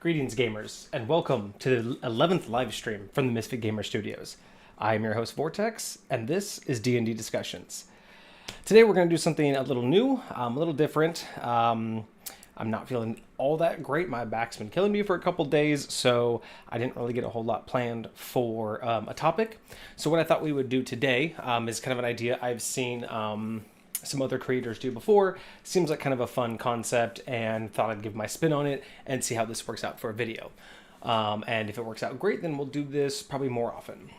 Greetings, gamers, and welcome to the 11th live stream from the Misfit Gamer Studios. I am your host, Vortex, and this is D&D Discussions. Today we're going to do something a little new, a little different. I'm not feeling all that great. My back's been killing me for a couple days, so I didn't really get a whole lot planned for a topic. So what I thought we would do today is kind of an idea I've seen some other creators do before. Seems like kind of a fun concept, and thought I'd give my spin on it and see how this works out for a video. And if it works out great, then we'll do this probably more often.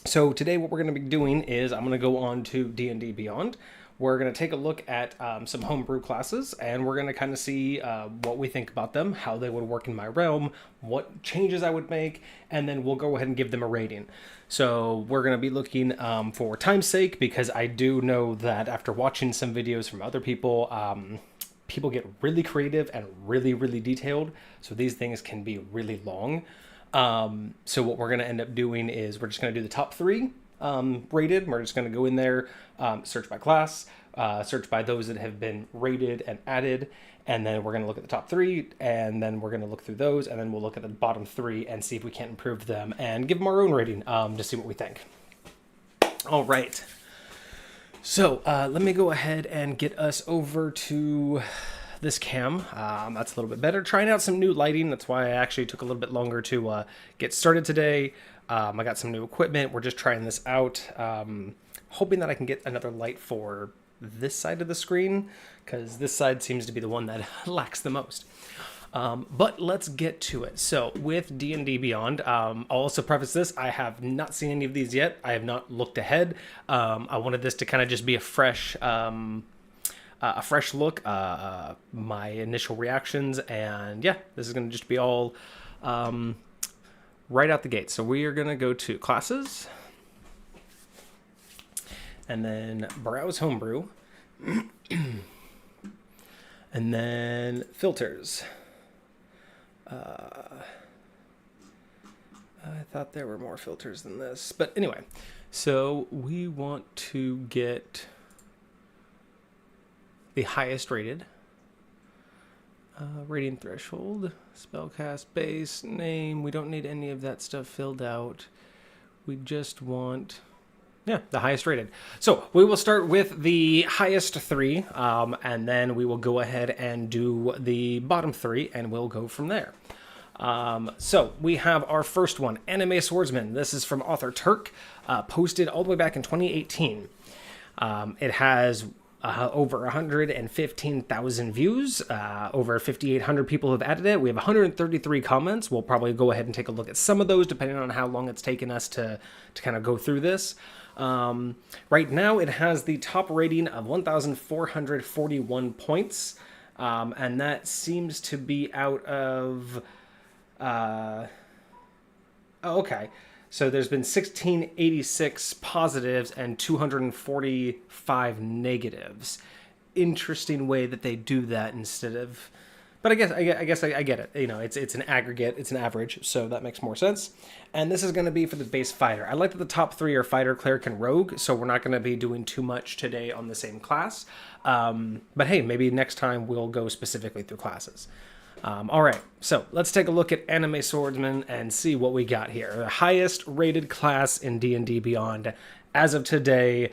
So today what we're going to be doing is I'm going to go on to D&D Beyond. We're going to take a look at some homebrew classes, and we're going to kind of see what we think about them, how they would work in my realm, what changes I would make, and then we'll go ahead and give them a rating. So we're going to be looking for time's sake, because I do know that after watching some videos from other people, people get really creative and really, really detailed. So these things can be really long. So what we're going to end up doing is we're just going to do the top three rated. We're just going to go in there, search by class, search by those that have been rated and added, and then we're going to look at the top three, and then we're going to look through those, and then we'll look at the bottom three and see if we can't improve them and give them our own rating to see what we think. All right. So let me go ahead and get us over to this cam. That's a little bit better. Trying out some new lighting. That's why I actually took a little bit longer to get started today. I got some new equipment. We're just trying this out. Hoping that I can get another light for this side of the screen, because this side seems to be the one that lacks the most. But let's get to it. So with D&D Beyond, I'll also preface this, I have not seen any of these yet. I have not looked ahead. I wanted this to kind of just be a fresh look, my initial reactions, and yeah, this is going to just be all right out the gate. So we are going to go to classes, and then browse homebrew, and then filters. I thought there were more filters than this, but anyway, so we want to get the highest rated. Rating threshold, spellcast base, name. We don't need any of that stuff filled out. We just want, yeah, the highest rated. So we will start with the highest three, and then we will go ahead and do the bottom three, and we'll go from there. So we have our first one, Anime Swordsman. This is from author Turk, posted all the way back in 2018. It has over 115,000 views, over 5,800 people have added it. We have 133 comments. We'll probably go ahead and take a look at some of those, depending on how long it's taken us to kind of go through this. Right now, it has the top rating of 1,441 points, and that seems to be out of... okay. So there's been 1686 positives and 245 negatives. Interesting way that they do that instead of... But I guess I get it. You know, it's an aggregate, it's an average, so that makes more sense. And this is going to be for the base fighter. I like that the top three are fighter, cleric, and rogue, so we're not going to be doing too much today on the same class. But hey, maybe next time we'll go specifically through classes. All right, so let's take a look at Anime Swordsman and see what we got here. The highest rated class in D&D Beyond as of today,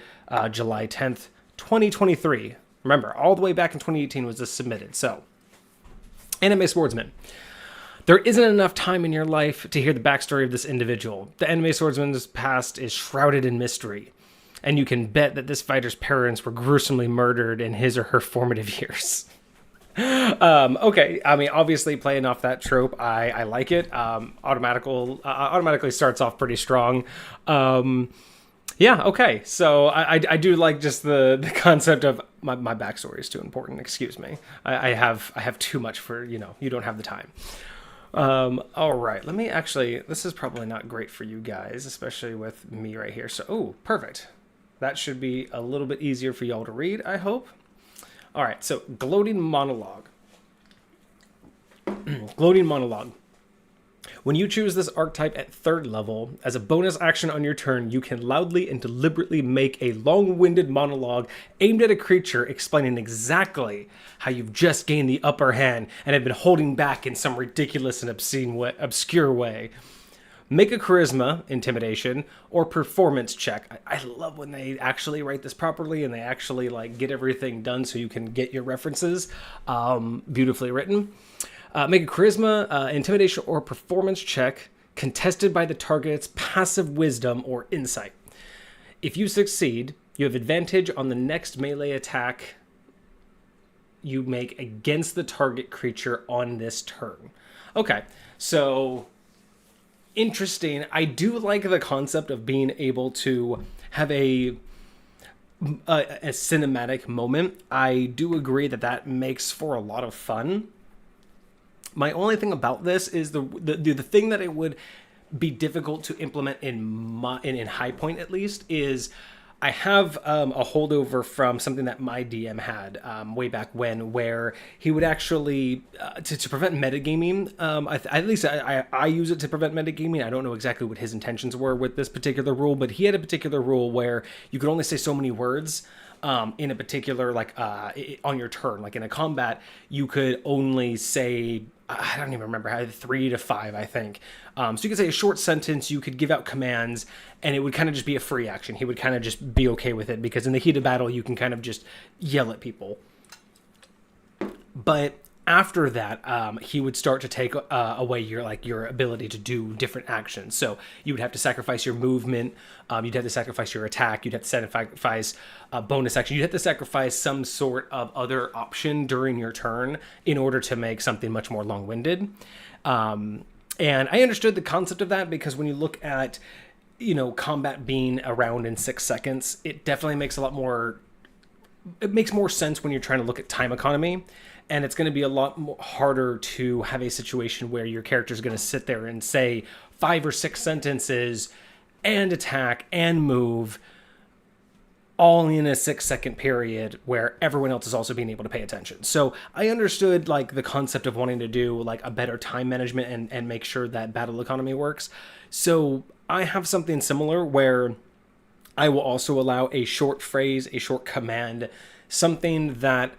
July 10th, 2023. Remember, all the way back in 2018 was this submitted. So, Anime Swordsman. There isn't enough time in your life to hear the backstory of this individual. The Anime Swordsman's past is shrouded in mystery, and you can bet that this fighter's parents were gruesomely murdered in his or her formative years. Okay, I mean, obviously playing off that trope, I like it. Automatically starts off pretty strong. Yeah, okay, so I do like just the concept of my backstory is too important, excuse me. I have too much for, you don't have the time. All right, let me actually, this is probably not great for you guys, especially with me right here. So, oh, perfect. That should be a little bit easier for y'all to read, I hope. All right, so gloating monologue. Gloating monologue. When you choose this archetype at 3rd level, as a bonus action on your turn, you can loudly and deliberately make a long-winded monologue aimed at a creature explaining exactly how you've just gained the upper hand and have been holding back in some ridiculous and obscure way. Make a charisma, intimidation, or performance check. I love when they actually write this properly and they actually like get everything done so you can get your references beautifully written. Make a charisma, intimidation, or performance check contested by the target's passive wisdom or insight. If you succeed, you have advantage on the next melee attack you make against the target creature on this turn. Okay, so interesting. I do like the concept of being able to have a cinematic moment. I do agree that that makes for a lot of fun. My only thing about this is the thing that it would be difficult to implement in High Point, at least, is I have a holdover from something that my DM had way back when, where he would actually, to prevent metagaming, at least I use it to prevent metagaming. I don't know exactly what his intentions were with this particular rule, but he had a particular rule where you could only say so many words in a particular, on your turn. Like in a combat, you could only say, I don't even remember how, 3 to 5, I think. So you could say a short sentence, you could give out commands, and it would kind of just be a free action. He would kind of just be okay with it, because in the heat of battle, you can kind of just yell at people. But after that, he would start to take away your ability to do different actions. So you would have to sacrifice your movement, you'd have to sacrifice your attack, you'd have to sacrifice a bonus action, you'd have to sacrifice some sort of other option during your turn in order to make something much more long-winded. And I understood the concept of that, because when you look at, combat being around in 6 seconds, it definitely makes it makes more sense when you're trying to look at time economy. And it's going to be a lot more harder to have a situation where your character is going to sit there and say 5 or 6 sentences and attack and move all in a 6-second period where everyone else is also being able to pay attention. So I understood the concept of wanting to do a better time management and make sure that battle economy works. So I have something similar where I will also allow a short phrase, a short command, something that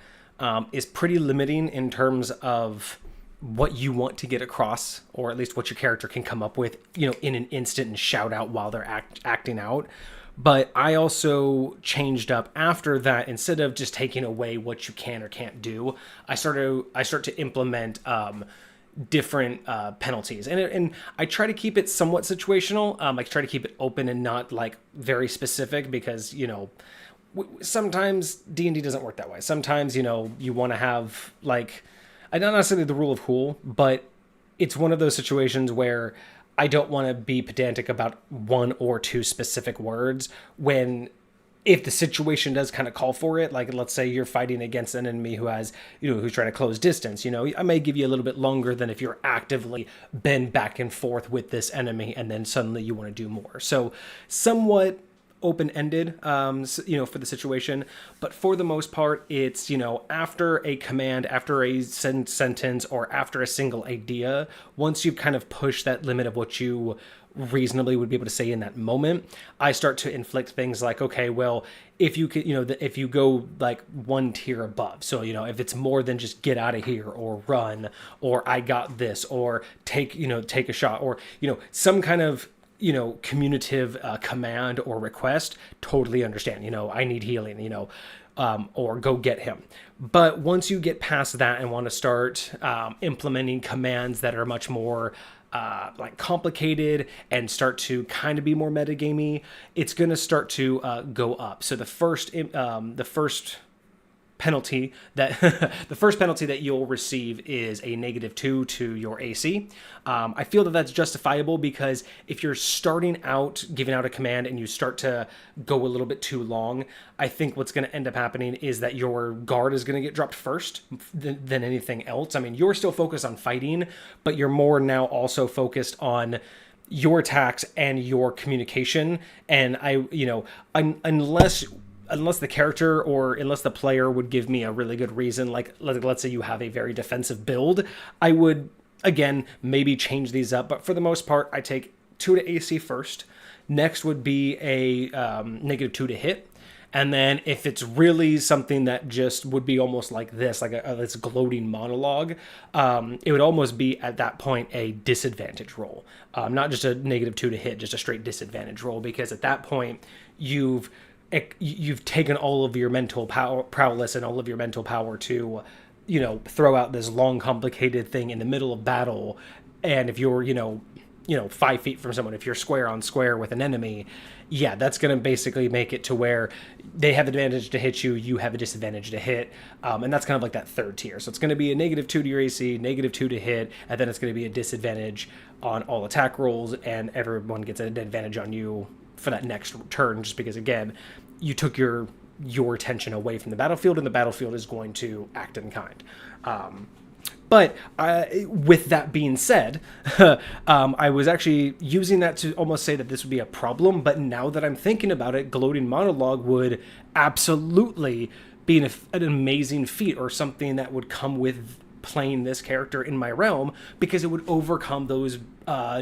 is pretty limiting in terms of what you want to get across, or at least what your character can come up with, in an instant and shout out while they're acting out. But I also changed up after that. Instead of just taking away what you can or can't do, I start to implement different penalties, and I try to keep it somewhat situational. I try to keep it open and not very specific, because sometimes D&D doesn't work that way. Sometimes you want to have not necessarily the rule of cool, but it's one of those situations where I don't want to be pedantic about 1 or 2 specific words when, if the situation does kind of call for it, let's say you're fighting against an enemy who has, who's trying to close distance, I may give you a little bit longer than if you're actively been back and forth with this enemy and then suddenly you want to do more. So somewhat open-ended, for the situation, but for the most part, it's, after a command, after a sentence, or after a single idea, once you've kind of pushed that limit of what you reasonably would be able to say in that moment, I start to inflict things like, okay, well, if you could, if you go 1 tier above, so, if it's more than just get out of here, or run, or I got this, or take a shot, or, some kind of, communicative command or request, totally understand, I need healing, or go get him. But once you get past that and want to start implementing commands that are much more complicated and start to kind of be more metagamey, it's going to start to go up. So the first penalty that you'll receive is a -2 to your AC. I feel that that's justifiable, because if you're starting out giving out a command and you start to go a little bit too long, I think what's going to end up happening is that your guard is going to get dropped first than anything else. I mean, you're still focused on fighting, but you're more now also focused on your attacks and your communication. And unless the character, or unless the player would give me a really good reason, let's say you have a very defensive build, I would Again, maybe change these up, but for the most part, I take 2 to AC first. Next would be a -2 to hit. And then if it's really something that just would be almost like this, like this gloating monologue, it would almost be at that point a disadvantage roll. Not just a -2 to hit, just a straight disadvantage roll, because at that point you've taken all of your mental prowess and all of your mental power to, throw out this long, complicated thing in the middle of battle. And if you're, 5 feet from someone, if you're square on square with an enemy, yeah, that's going to basically make it to where they have advantage to hit you, you have a disadvantage to hit, and that's kind of like that third tier. So it's going to be a -2 to your AC, -2 to hit, and then it's going to be a disadvantage on all attack rolls, and everyone gets an advantage on you for that next turn, just because, again, you took your attention away from the battlefield, and the battlefield is going to act in kind. But with that being said, I was actually using that to almost say that this would be a problem. But now that I'm thinking about it, gloating monologue would absolutely be an amazing feat, or something that would come with playing this character in my realm, because it would overcome those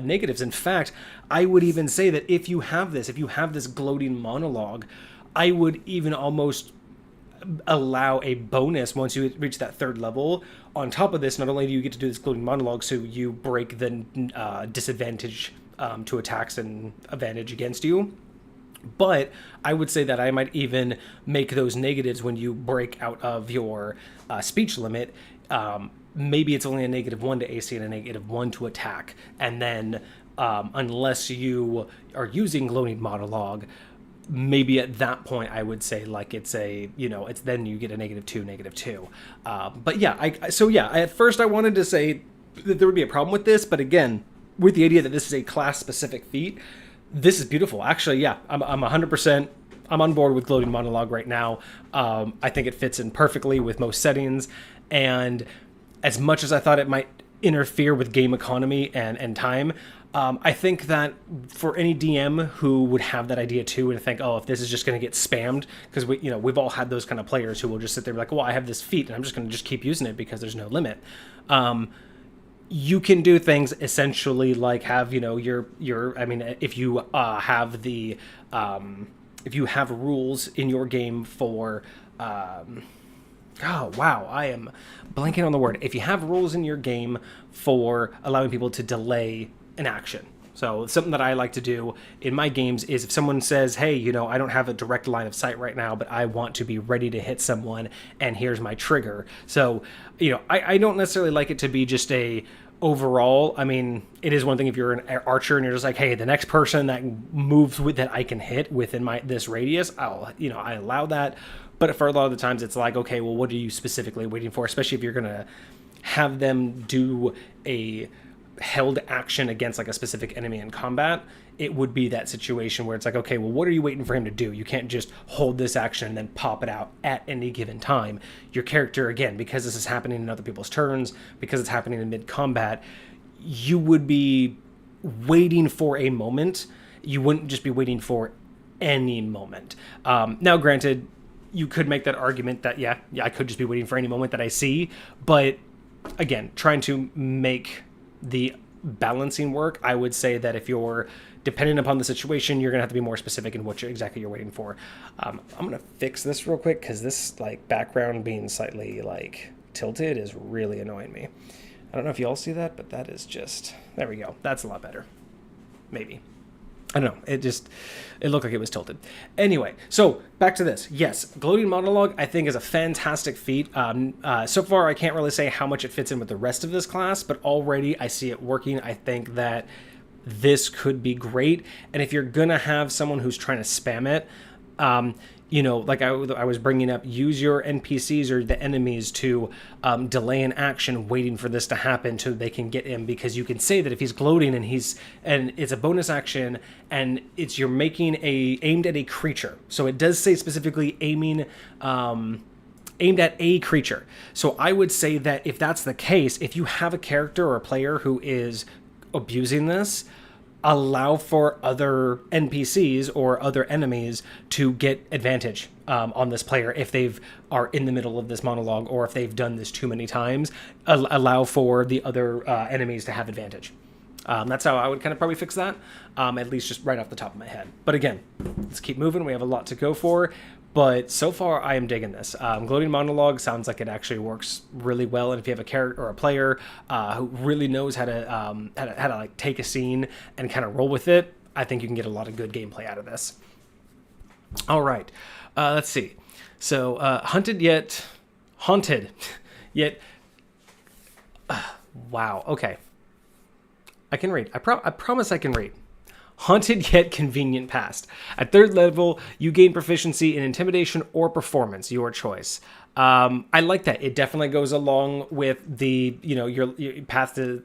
negatives. In fact, I would even say that if you have this gloating monologue, I would even almost allow a bonus once you reach that third level. On top of this, not only do you get to do this gloating monologue, so you break the disadvantage to attacks and advantage against you, but I would say that I might even make those negatives when you break out of your speech limit. Maybe it's only a -1 to AC and a -1 to attack, and then unless you are using gloating monologue, maybe at that point I would say like it's a, it's then you get a -2. But yeah, at first I wanted to say that there would be a problem with this, but again, with the idea that this is a class specific feat, this is beautiful. Actually, yeah, I'm 100%. I'm on board with gloating monologue right now. I think it fits in perfectly with most settings, and as much as I thought it might interfere with game economy and time, I think that for any DM who would have that idea too, and think, oh, if this is just going to get spammed, because we've all had those kind of players who will just sit there and be like, well, I have this feat and I'm just going to just keep using it because there's no limit. You can do things essentially like have, if you have the, if you have rules in your game for, oh, wow, I am blanking on the word. If you have rules in your game for allowing people to delay an action. So something that I like to do in my games is if someone says, hey, I don't have a direct line of sight right now, but I want to be ready to hit someone, and here's my trigger. So, I don't necessarily like it to be just a overall. I mean, it is one thing if you're an archer and you're just like, hey, the next person that moves with that I can hit within this radius, I allow that. But for a lot of the times it's like, okay, well, what are you specifically waiting for? Especially if you're going to have them do a held action against like a specific enemy in combat, it would be that situation where it's like, okay, well, what are you waiting for him to do? You can't just hold this action and then pop it out at any given time. Your character, again, because this is happening in other people's turns, because it's happening in mid-combat, you would be waiting for a moment. You wouldn't just be waiting for any moment. Now, granted, you could make that argument that, yeah, I could just be waiting for any moment that I see, but again, trying to make the balancing work, I would say that if you're dependent upon the situation, you're gonna have to be more specific in what exactly you're waiting for. I'm gonna fix this real quick because this background being slightly tilted is really annoying me. I don't know if y'all see that, but that is just, there we go. That's a lot better. Maybe. I don't know. It looked like it was tilted. Anyway, so back to this. Yes, gloating monologue I think is a fantastic feat. So far I can't really say how much it fits in with the rest of this class, but already I see it working. I think that this could be great. And if you're gonna have someone who's trying to spam it, like I was bringing up, use your NPCs or the enemies to delay an action waiting for this to happen so they can get him, because you can say that if he's gloating and it's a bonus action and you're making aimed at a creature. So it does say specifically aimed at a creature. So I would say that if that's the case, if you have a character or a player who is abusing this, allow for other NPCs or other enemies to get advantage on this player if they've are in the middle of this monologue, or if they've done this too many times. Allow for the other enemies to have advantage. That's how I would kind of probably fix that, at least just right off the top of my head. But again, let's keep moving. We have a lot to go for. But so far, I am digging this. Gloating monologue sounds like it actually works really well, and if you have a character or a player who really knows how to like take a scene and kind of roll with it, I think you can get a lot of good gameplay out of this. All right, let's see. So haunted yet, wow. Okay, I can read. I promise I can read. Haunted yet convenient past. At 3rd level, you gain proficiency in intimidation or performance, your choice. I like that. It definitely goes along with the, your path to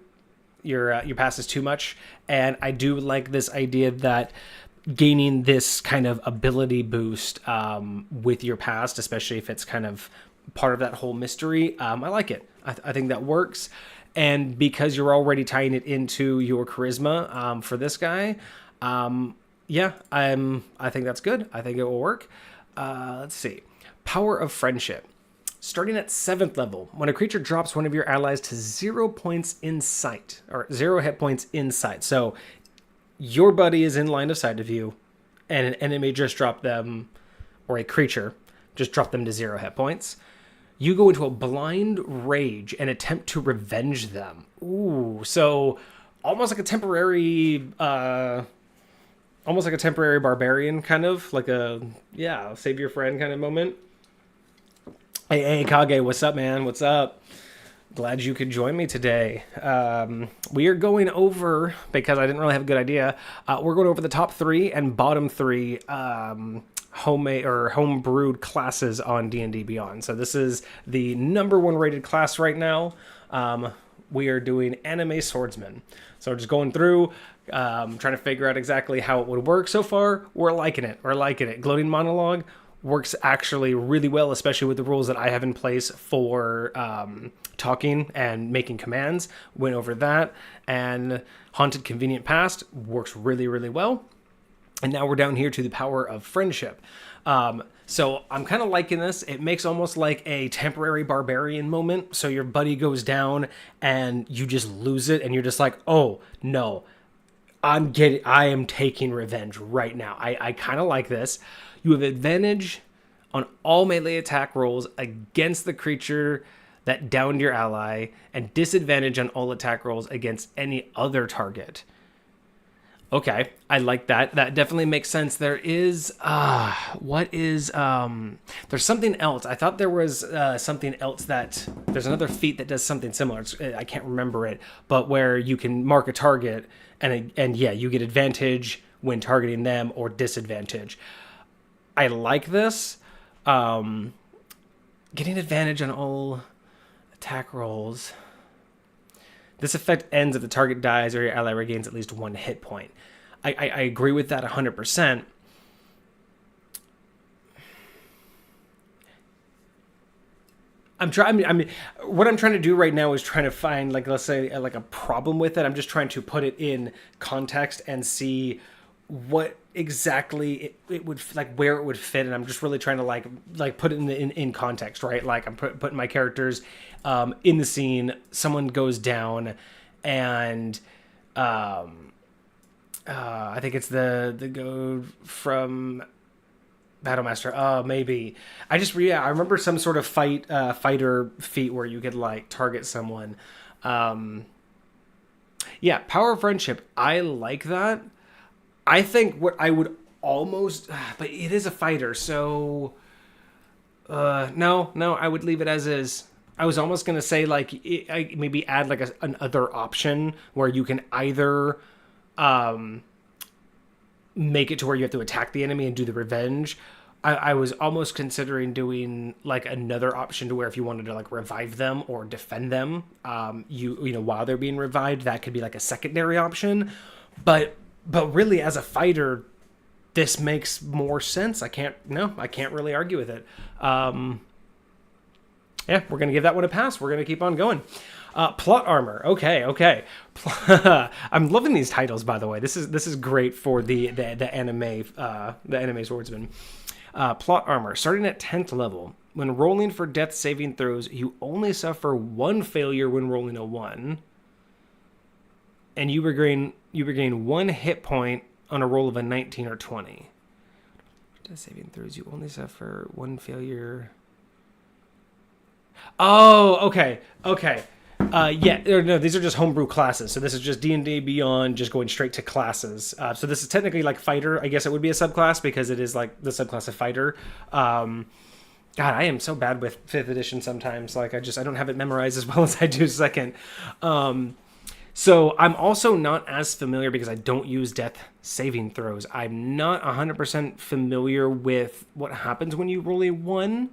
your past is too much, and I do like this idea that gaining this kind of ability boost with your past, especially if it's kind of part of that whole mystery. I like it. I think that works. And because you're already tying it into your charisma for this guy, I think that's good. I think it will work. Let's see. Power of Friendship. Starting at 7th level, when a creature drops one of your allies to 0 points in sight, or 0 hit points in sight. So your buddy is in line of sight of you, and an enemy just dropped them, or a creature just dropped them to 0 hit points. You go into a blind rage and attempt to revenge them. Ooh, so almost like a temporary barbarian, kind of like a save your friend kind of moment. Hey Kage, what's up, man? What's up? Glad you could join me today. We are going over, because I didn't really have a good idea, we're going over the top 3 and bottom 3 homemade or homebrewed classes on D&D Beyond. So this is the #1 rated class right now. We are doing anime swordsman. So we're just going through, trying to figure out exactly how it would work. So far, we're liking it. Gloating monologue works actually really well, especially with the rules that I have in place for talking and making commands. Went over that. And Haunted Convenient Past works really, really well. And now we're down here to the Power of Friendship. So I'm kind of liking this. It makes almost like a temporary barbarian moment. So your buddy goes down and you just lose it. And you're just like, oh, no, I am taking revenge right now. I kind of like this. You have advantage on all melee attack rolls against the creature that downed your ally, and disadvantage on all attack rolls against any other target. Okay, I like that. That definitely makes sense. There is, there's something else. I thought there was something else there's another feat that does something similar. I can't remember it, but where you can mark a target and you get advantage when targeting them or disadvantage. I like this. Getting advantage on all attack rolls. This effect ends if the target dies or your ally regains at least 1 hit point. I agree with that 100%. What I'm trying to do right now is trying to find, like, let's say, like a problem with it. I'm just trying to put it in context and see what exactly it would, like, where it would fit. And I'm just really trying to like put it in context, right? Like, I'm putting my characters in the scene. Someone goes down, and I think it's the go from Battlemaster. Maybe I remember some sort of fighter feat where you could like target someone. Power of Friendship. I like that. I think what I would almost, but it is a fighter, so no, I would leave it as is. I was almost gonna say maybe add like another option where you can either make it to where you have to attack the enemy and do the revenge. I was almost considering doing like another option to where if you wanted to like revive them or defend them, while they're being revived, that could be like a secondary option. But really, as a fighter, this makes more sense. I can't really argue with it. We're going to give that one a pass. We're going to keep on going. Plot armor. Okay. I'm loving these titles, by the way. This is great for the anime swordsman. Plot armor. Starting at 10th level. When rolling for death saving throws, you only suffer one failure when rolling a 1. And you regain 1 hit point on a roll of a 19 or 20. Death saving throws, you only suffer 1 failure. Oh, okay. No, these are just homebrew classes. So this is just D&D Beyond, just going straight to classes. So this is technically like fighter. I guess it would be a subclass because it is like the subclass of fighter. God, I am so bad with 5th edition sometimes. Like I don't have it memorized as well as I do 2nd. So I'm also not as familiar because I don't use death saving throws. I'm not 100% familiar with what happens when you roll a 1.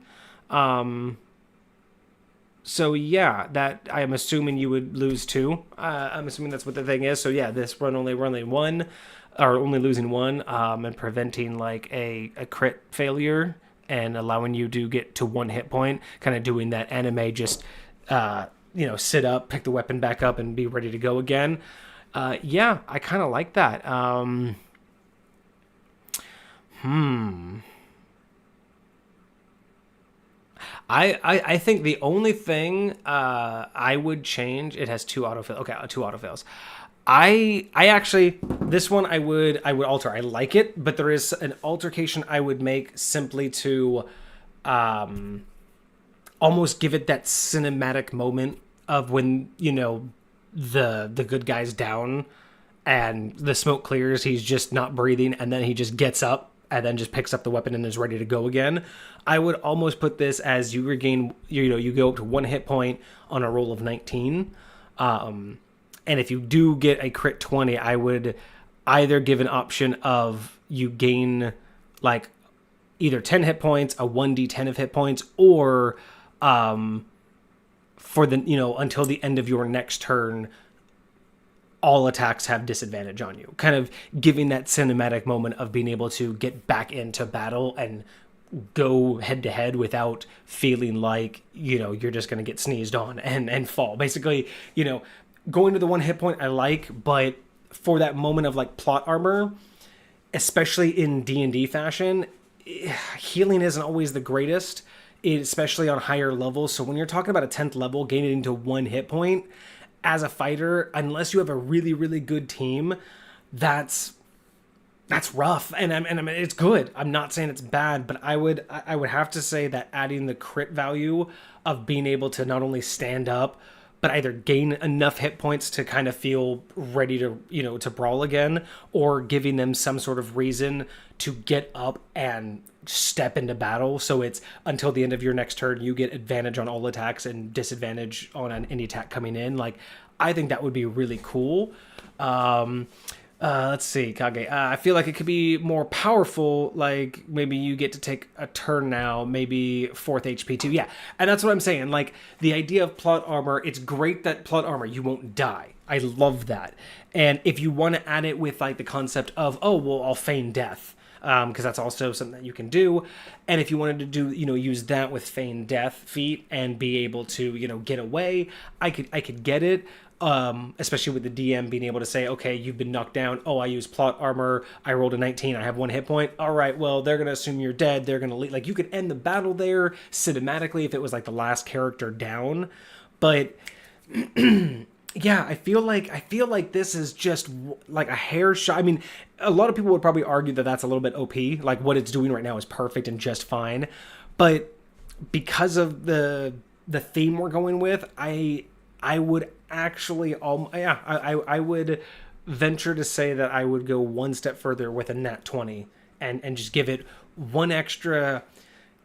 So yeah, that I'm assuming you would lose 2. I'm assuming that's what the thing is. So yeah, this run only 1, or only losing 1, and preventing like a crit failure and allowing you to get to 1 hit point, kind of doing that anime just sit up, pick the weapon back up, and be ready to go again. Yeah, I kind of like that. I think the only thing I would change, it has 2 autofill. Okay, 2 autofills. I actually, this one I would alter. I like it, but there is an altercation I would make simply to almost give it that cinematic moment of when, the good guy's down and the smoke clears, he's just not breathing, and then he just gets up and then just picks up the weapon and is ready to go again. I would almost put this as you regain, you go up to 1 hit point on a roll of 19. And if you do get a crit 20, I would either give an option of you gain like either 10 hit points, a 1d10 of hit points, or for the, until the end of your next turn, all attacks have disadvantage on you, kind of giving that cinematic moment of being able to get back into battle and go head to head without feeling like, you're just going to get sneezed on and fall. Basically, going to the 1 hit point I like, but for that moment of like plot armor, especially in D&D fashion, healing isn't always the greatest, especially on higher levels. So when you're talking about a 10th level, gaining to 1 hit point as a fighter, unless you have a really, really good team, that's rough. And I mean, it's good. I'm not saying it's bad, but I would have to say that adding the crit value of being able to not only stand up, but either gain enough hit points to kind of feel ready to, to brawl again, or giving them some sort of reason to get up and step into battle. So it's until the end of your next turn, you get advantage on all attacks and disadvantage on any attack coming in. Like, I think that would be really cool. Let's see, Kage. I feel like it could be more powerful. Like maybe you get to take a turn now, maybe 4th HP too. Yeah, and that's what I'm saying. Like the idea of plot armor, it's great that plot armor, you won't die. I love that. And if you want to add it with like the concept of, oh, well, I'll feign death. Because that's also something that you can do. And if you wanted to do, use that with feign death feat and be able to, get away, I could get it. Especially with the DM being able to say, okay, you've been knocked down. Oh, I use plot armor. I rolled a 19. I have 1 hit point. All right, well, they're going to assume you're dead. They're going to leave. Like, you could end the battle there cinematically if it was like the last character down. But yeah, I feel like this is just like a hair shot. I mean, a lot of people would probably argue that that's a little bit OP. Like what it's doing right now is perfect and just fine. But because of the theme we're going with, I would actually, I would venture to say that I would go 1 step further with a nat 20 and just give it 1 extra,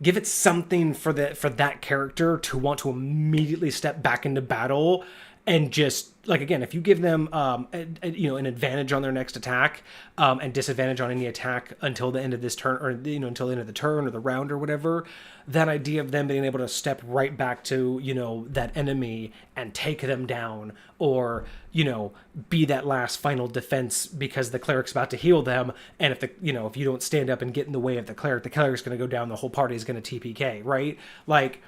give it something for that character to want to immediately step back into battle. And just like, again, if you give them an advantage on their next attack and disadvantage on any attack until the end of this turn, or until the end of the turn or the round or whatever, that idea of them being able to step right back to that enemy and take them down, or be that last final defense because the cleric's about to heal them, and if if you don't stand up and get in the way of the cleric's going to go down, the whole party is going to TPK, right? Like,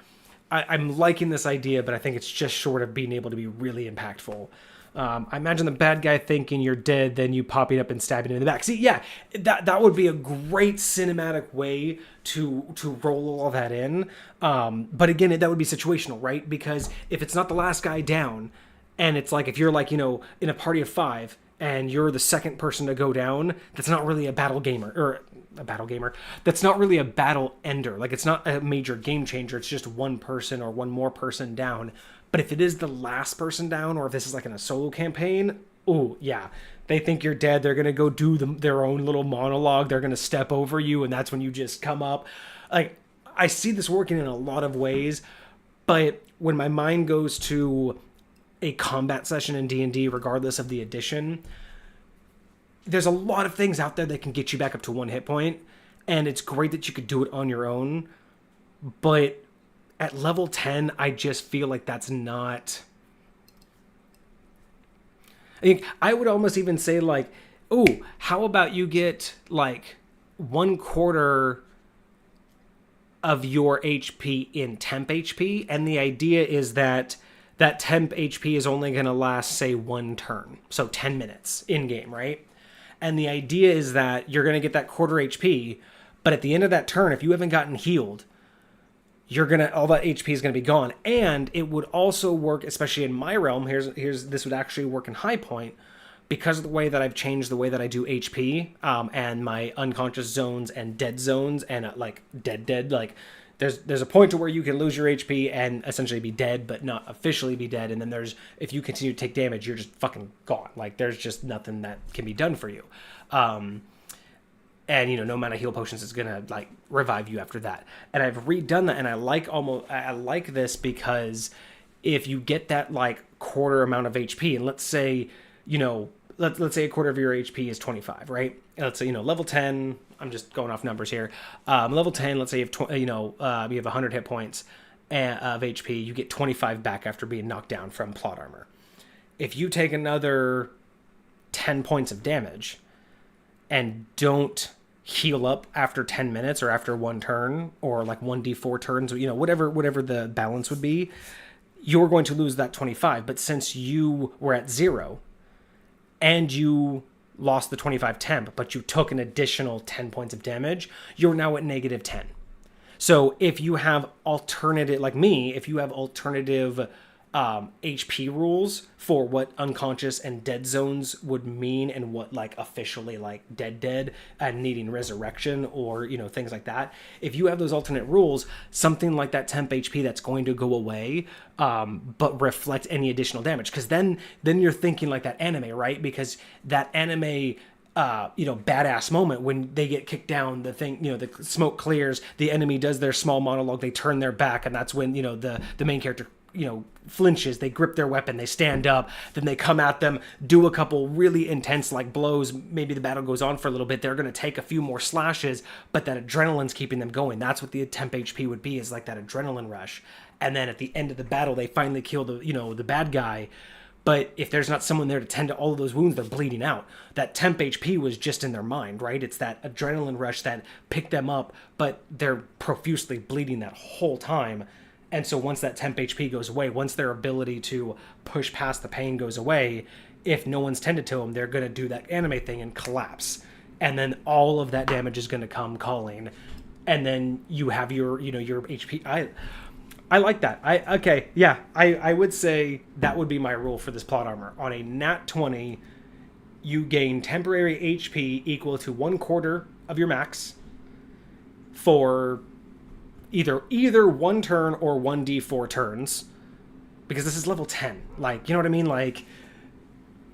I'm liking this idea, but I think it's just short of being able to be really impactful. I imagine the bad guy thinking you're dead, then you popping up and stabbing him in the back. See, yeah, that would be a great cinematic way to roll all that in. But again, that would be situational, right? Because if it's not the last guy down, and it's like if you're like, in a party of 5 and you're the second person to go down, that's not really a battle gamer, or a battle gamer. That's not really a battle ender. Like, it's not a major game changer. It's just one person or one more person down. But if it is the last person down, or if this is like in a solo campaign, oh yeah, they think you're dead. They're going to go do their own little monologue. They're going to step over you, and that's when you just come up. Like, I see this working in a lot of ways, but when my mind goes to a combat session in D&D, regardless of the edition, there's a lot of things out there that can get you back up to 1 hit point, and it's great that you could do it on your own, but at level 10, I just feel like that's not... I think I would almost even say, like, oh, how about you get, like, 1/4 of your HP in temp HP, and the idea is that temp HP is only going to last, say, 1 turn, so 10 minutes in-game, right? And the idea is that you're going to get that 1/4 HP, but at the end of that turn, if you haven't gotten healed, all that HP is going to be gone. And it would also work, especially in my realm, this would actually work in High Point, because of the way that I've changed the way that I do HP, and my unconscious zones and dead zones, and like dead, like there's a point to where you can lose your HP and essentially be dead, but not officially be dead. And then if you continue to take damage, you're just fucking gone. Like, there's just nothing that can be done for you. And, no amount of heal potions is going to, like, revive you after that. And I've redone that, and I like this because if you get that, like, 1/4 amount of HP, and let's say, let's say 1/4 of your HP is 25, right? And let's say, level 10, I'm just going off numbers here. Level 10, let's say you have, you have 100 hit points of HP, you get 25 back after being knocked down from plot armor. If you take another 10 points of damage and don't heal up after 10 minutes or after 1 turn, or like 1d4 turns, whatever the balance would be, you're going to lose that 25. But since you were at 0 and you lost the 25 temp, but you took an additional 10 points of damage, you're now at -10. So if you have alternative, like me, if you have alternative HP rules for what unconscious and dead zones would mean, and what, like, officially, like, dead and needing resurrection, or things like that, if you have those alternate rules, something like that temp HP that's going to go away, but reflect any additional damage, because then you're thinking like that anime, right? Because that anime badass moment when they get kicked down, the thing, the smoke clears, the enemy does their small monologue, they turn their back, and that's when the main character flinches, they grip their weapon, they stand up, then they come at them, do a couple really intense, like, blows, maybe the battle goes on for a little bit, they're going to take a few more slashes, but that adrenaline's keeping them going. That's what the temp HP would be, is like that adrenaline rush. And then at the end of the battle, they finally kill the bad guy, but if there's not someone there to tend to all of those wounds, they're bleeding out. That temp HP was just in their mind, right? It's that adrenaline rush that picked them up, but they're profusely bleeding that whole time. And so once that temp HP goes away, once their ability to push past the pain goes away, if no one's tended to them, they're going to do that anime thing and collapse. And then all of that damage is going to come calling. And then you have your HP. I like that. I would say that would be my rule for this plot armor. On a nat 20, you gain temporary HP equal to 1/4 of your max for either 1 turn or 1d4 turns, because this is level 10. Like, you know what I mean? Like,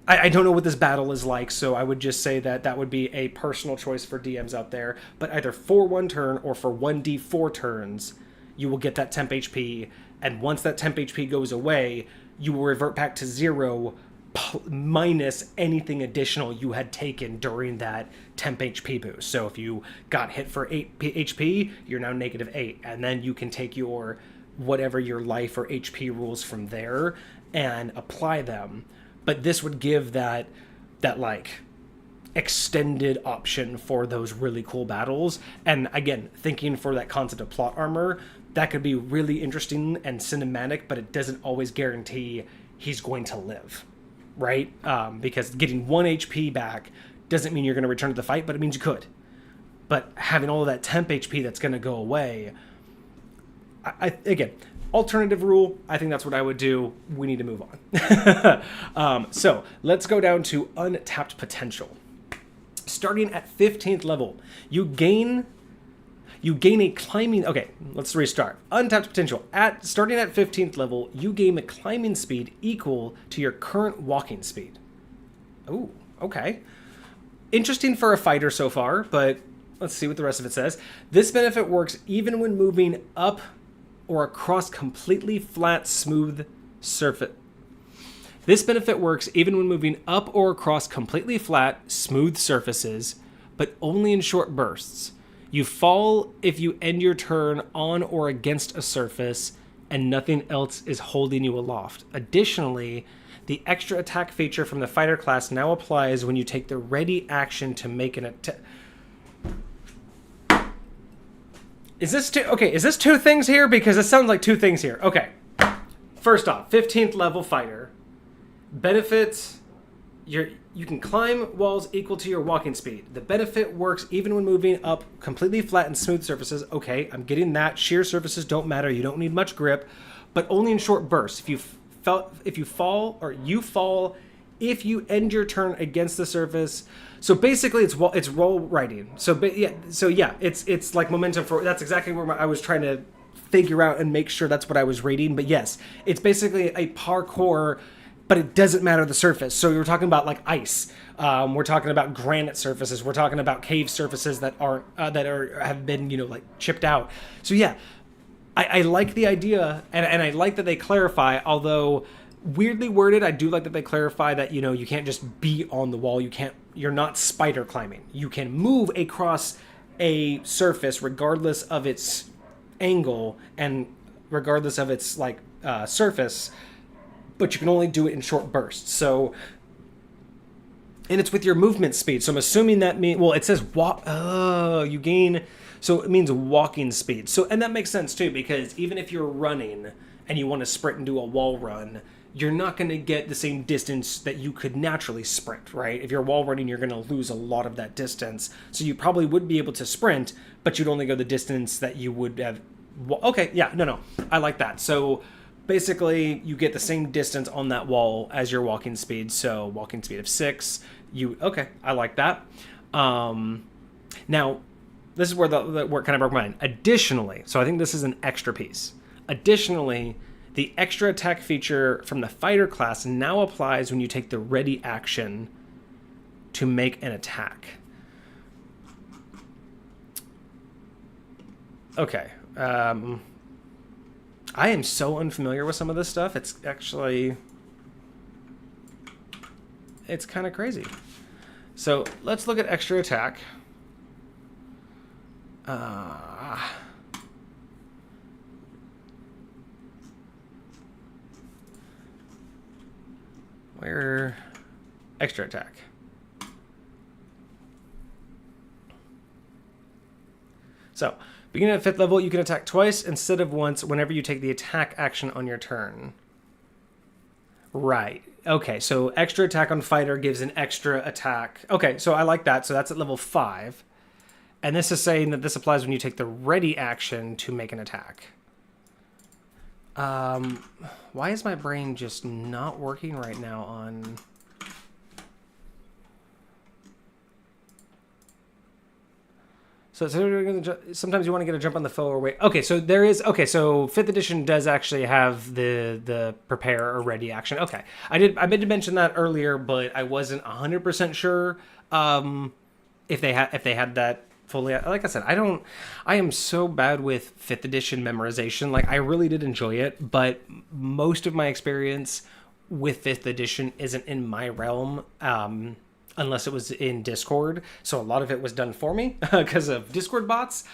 I don't know what this battle is like, so I would just say that would be a personal choice for DMs out there. But either for 1 turn or for 1d4 turns, you will get that temp HP, and once that temp HP goes away, you will revert back to 0 minus anything additional you had taken during that temp HP boost. So if you got hit for 8 HP, you're now -8, and then you can take your whatever your life or HP rules from there and apply them. But this would give that like extended option for those really cool battles. And again, thinking for that concept of plot armor, that could be really interesting and cinematic, but it doesn't always guarantee he's going to live, right? Because getting 1 HP back doesn't mean you're going to return to the fight, but it means you could. But having all of that temp HP that's going to go away, again, alternative rule, I think that's what I would do. We need to move on. So let's go down to untapped potential. Starting at 15th level, you gain a climbing... Okay, let's restart. Untapped potential. Starting at 15th level, you gain a climbing speed equal to your current walking speed. Ooh, okay. Interesting for a fighter so far, but let's see what the rest of it says. This benefit works even when moving up or across completely flat, smooth surface. This benefit works even when moving up or across completely flat, smooth surfaces, but only in short bursts. You fall if you end your turn on or against a surface, and nothing else is holding you aloft. Additionally, the extra attack feature from the fighter class now applies when you take the ready action to make an attack. Is this two things here? Because it sounds like two things here. Okay. First off, 15th level fighter. Benefits, you can climb walls equal to your walking speed. The benefit works even when moving up completely flat and smooth surfaces. Okay, I'm getting that. Sheer surfaces don't matter. You don't need much grip, but only in short bursts. If you fall if you end your turn against the surface. So basically, it's roll riding. So yeah, it's like momentum for. That's exactly where I was trying to figure out and make sure that's what I was reading. But yes, it's basically a parkour, but it doesn't matter the surface. So you're talking about like ice. We're talking about granite surfaces. We're talking about cave surfaces that aren't have been like chipped out. So yeah, I like the idea, and I like that they clarify. Although weirdly worded, I do like that they clarify that you can't just be on the wall. You're not spider climbing. You can move across a surface regardless of its angle and regardless of its surface, but you can only do it in short bursts. So, and it's with your movement speed. So I'm assuming that it says walk. Oh, you gain. So it means walking speed. So, and that makes sense too, because even if you're running and you want to sprint and do a wall run, you're not going to get the same distance that you could naturally sprint, right? If you're wall running, you're going to lose a lot of that distance. So you probably would be able to sprint, but you'd only go the distance that you would have. Okay, yeah, no, I like that. So basically, you get the same distance on that wall as your walking speed. So walking speed of 6. I like that. Now, this is where the work kind of broke my mind. Additionally, so I think this is an extra piece. Additionally, the extra attack feature from the fighter class now applies when you take the ready action to make an attack. Okay. I am so unfamiliar with some of this stuff. It's kind of crazy. So let's look at extra attack. Where extra attack? So, beginning at 5th level, you can attack twice instead of once whenever you take the attack action on your turn. Right. Okay, so extra attack on fighter gives an extra attack. Okay, so I like that. So that's at level 5. And this is saying that this applies when you take the ready action to make an attack. Why is my brain just not working right now on... So sometimes you want to get a jump on the foe or wait. Okay, so there is... Okay, so 5th edition does actually have the prepare or ready action. Okay, I meant to mention that earlier, but I wasn't 100% sure if they had that fully. Like I said, I am so bad with 5th edition memorization. Like, I really did enjoy it, but most of my experience with 5th edition isn't in my realm, unless it was in Discord. So a lot of it was done for me because of Discord bots.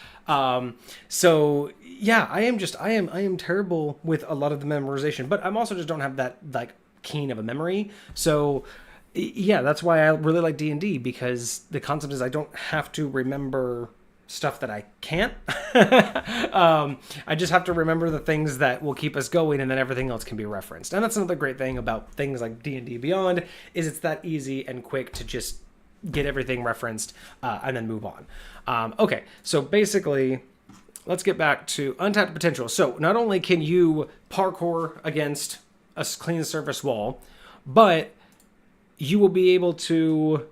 So yeah, I am terrible with a lot of the memorization, but I'm also just don't have that like keen of a memory. So yeah, that's why I really like D&D, because the concept is I don't have to remember stuff that I can't. I just have to remember the things that will keep us going, and then everything else can be referenced. And that's another great thing about things like D&D Beyond, is it's that easy and quick to just get everything referenced and then move on. Okay, so basically, let's get back to untapped potential. So not only can you parkour against a clean surface wall, but you will be able to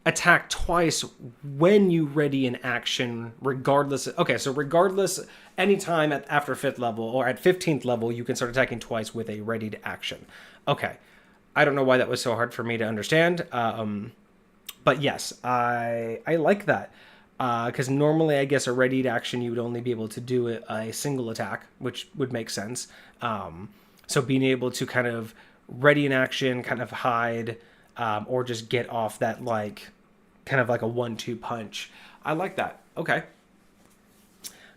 attack twice when you ready an action, regardless. Okay, so regardless, anytime after 5th level or at 15th level, you can start attacking twice with a readied action. Okay, I don't know why that was so hard for me to understand, but yes, I like that. Because normally, I guess, a readied action, you would only be able to do a single attack, which would make sense. So being able to kind of ready an action, kind of hide, or just get off that, like, kind of like a 1-2 punch. I like that. Okay.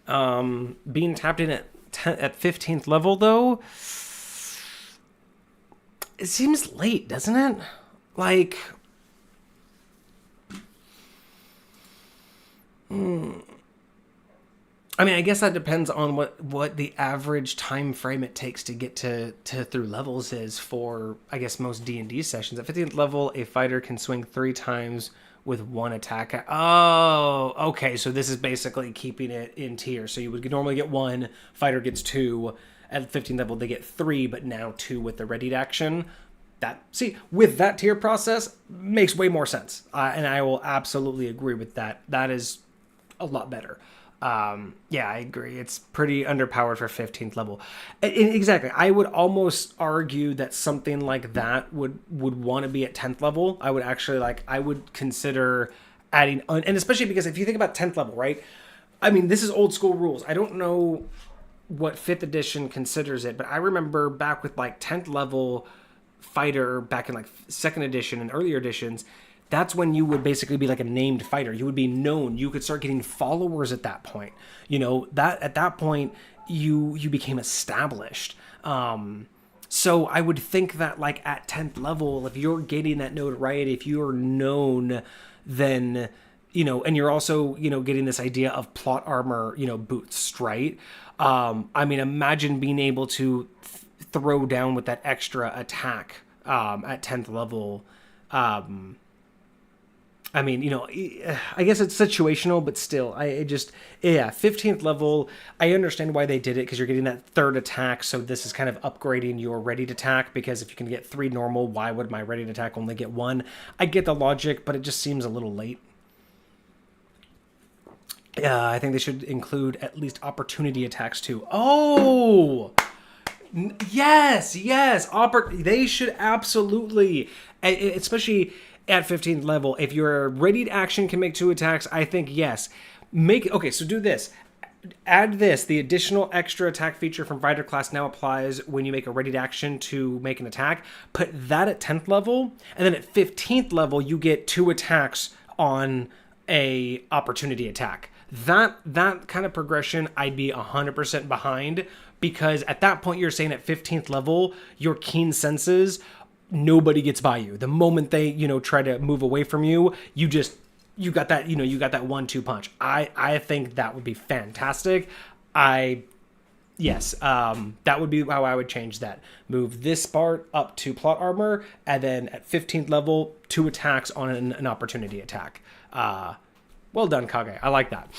Being tapped in at 15th level, though, it seems late, doesn't it? Like, I mean, I guess that depends on what the average time frame it takes to get to through levels is for, I guess, most D&D sessions. At 15th level, a fighter can swing 3 times with 1 attack. Oh, okay. So this is basically keeping it in tier. So you would normally get 1, fighter gets 2. At 15th level, they get 3, but now 2 with the readied action. With that tier process, makes way more sense. And I will absolutely agree with that. That is a lot better. Yeah, I agree. It's pretty underpowered for 15th level. Exactly. I would almost argue that something like that would want to be at 10th level. I would consider adding, and especially because if you think about 10th level, right? I mean, this is old school rules. I don't know what 5th edition considers it, but I remember back with like 10th level fighter back in like 2nd edition and earlier editions, that's when you would basically be like a named fighter. You would be known. You could start getting followers at that point. You know, that at that point you became established. So I would think that like at 10th level, if you're getting that notoriety, if you're known, then, you know, and you're also, you know, getting this idea of plot armor, you know, boots, right? I mean, imagine being able to throw down with that extra attack at 10th level. I mean, you know, I guess it's situational, but still, 15th level, I understand why they did it, because you're getting that 3rd attack, so this is kind of upgrading your readied attack, because if you can get 3 normal, why would my readied attack only get 1? I get the logic, but it just seems a little late. Yeah, I think they should include at least opportunity attacks too. Oh! Yes! They should absolutely, especially at 15th level, if your readied action can make 2 attacks, I think yes. So do this. Add this. The additional extra attack feature from fighter class now applies when you make a readied action to make an attack. Put that at 10th level, and then at 15th level, you get 2 attacks on a opportunity attack. That kind of progression, I'd be 100% behind, because at that point, you're saying at 15th level, your keen senses, nobody gets by you. The moment they, you know, try to move away from you, you got that, you know, you got that 1-2 punch. I think that would be fantastic. That would be how I would change that. Move this part up to plot armor, and then at 15th level, 2 attacks on an opportunity attack. Well done, Kage. I like that.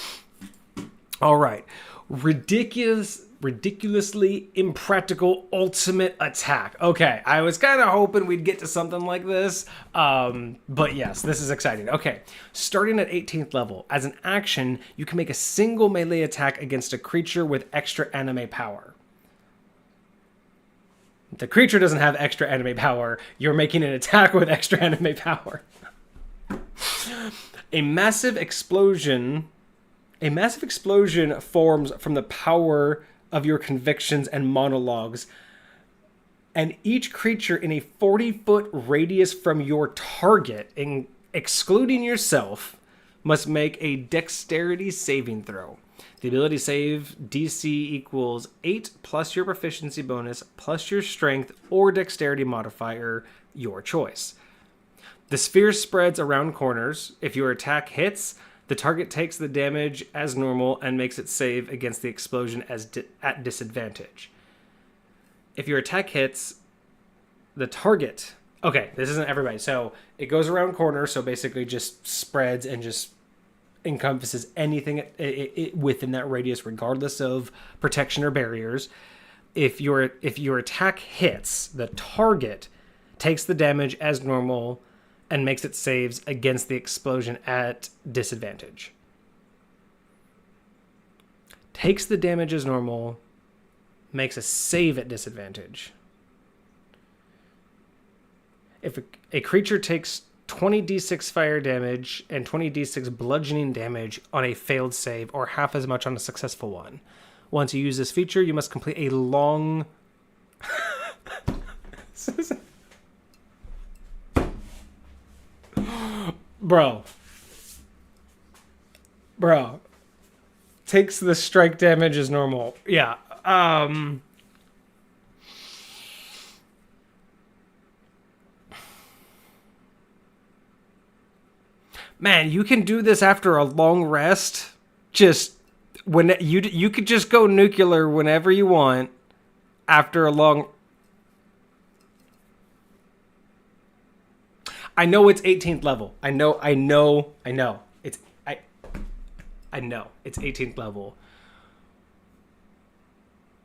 All right. Ridiculously impractical ultimate attack. Okay, I was kind of hoping we'd get to something like this, but yes, this is exciting. Okay, starting at 18th level, as an action, you can make a single melee attack against a creature with extra anime power. The creature doesn't have extra anime power. You're making an attack with extra anime power. A massive explosion forms from the power of your convictions and monologues, and each creature in a 40-foot radius from your target, excluding yourself, must make a dexterity saving throw. The ability save DC equals 8 plus your proficiency bonus plus your strength or dexterity modifier, your choice. The sphere spreads around corners. If your attack hits, the target takes the damage as normal and makes it save against the explosion at disadvantage. If your attack hits, the target... Okay, this isn't everybody. So it goes around corners, so basically just spreads and just encompasses anything within that radius, regardless of protection or barriers. If your attack hits, the target takes the damage as normal and makes it saves against the explosion at disadvantage. Takes the damage as normal, makes a save at disadvantage. If a creature takes 20d6 fire damage and 20d6 bludgeoning damage on a failed save, or half as much on a successful one. Once you use this feature, you must complete a long... Bro. Takes the strike damage as normal. Yeah. Man, you can do this after a long rest. Just when you could just go nuclear whenever you want after a long... I know it's 18th level. I know. I know it's 18th level.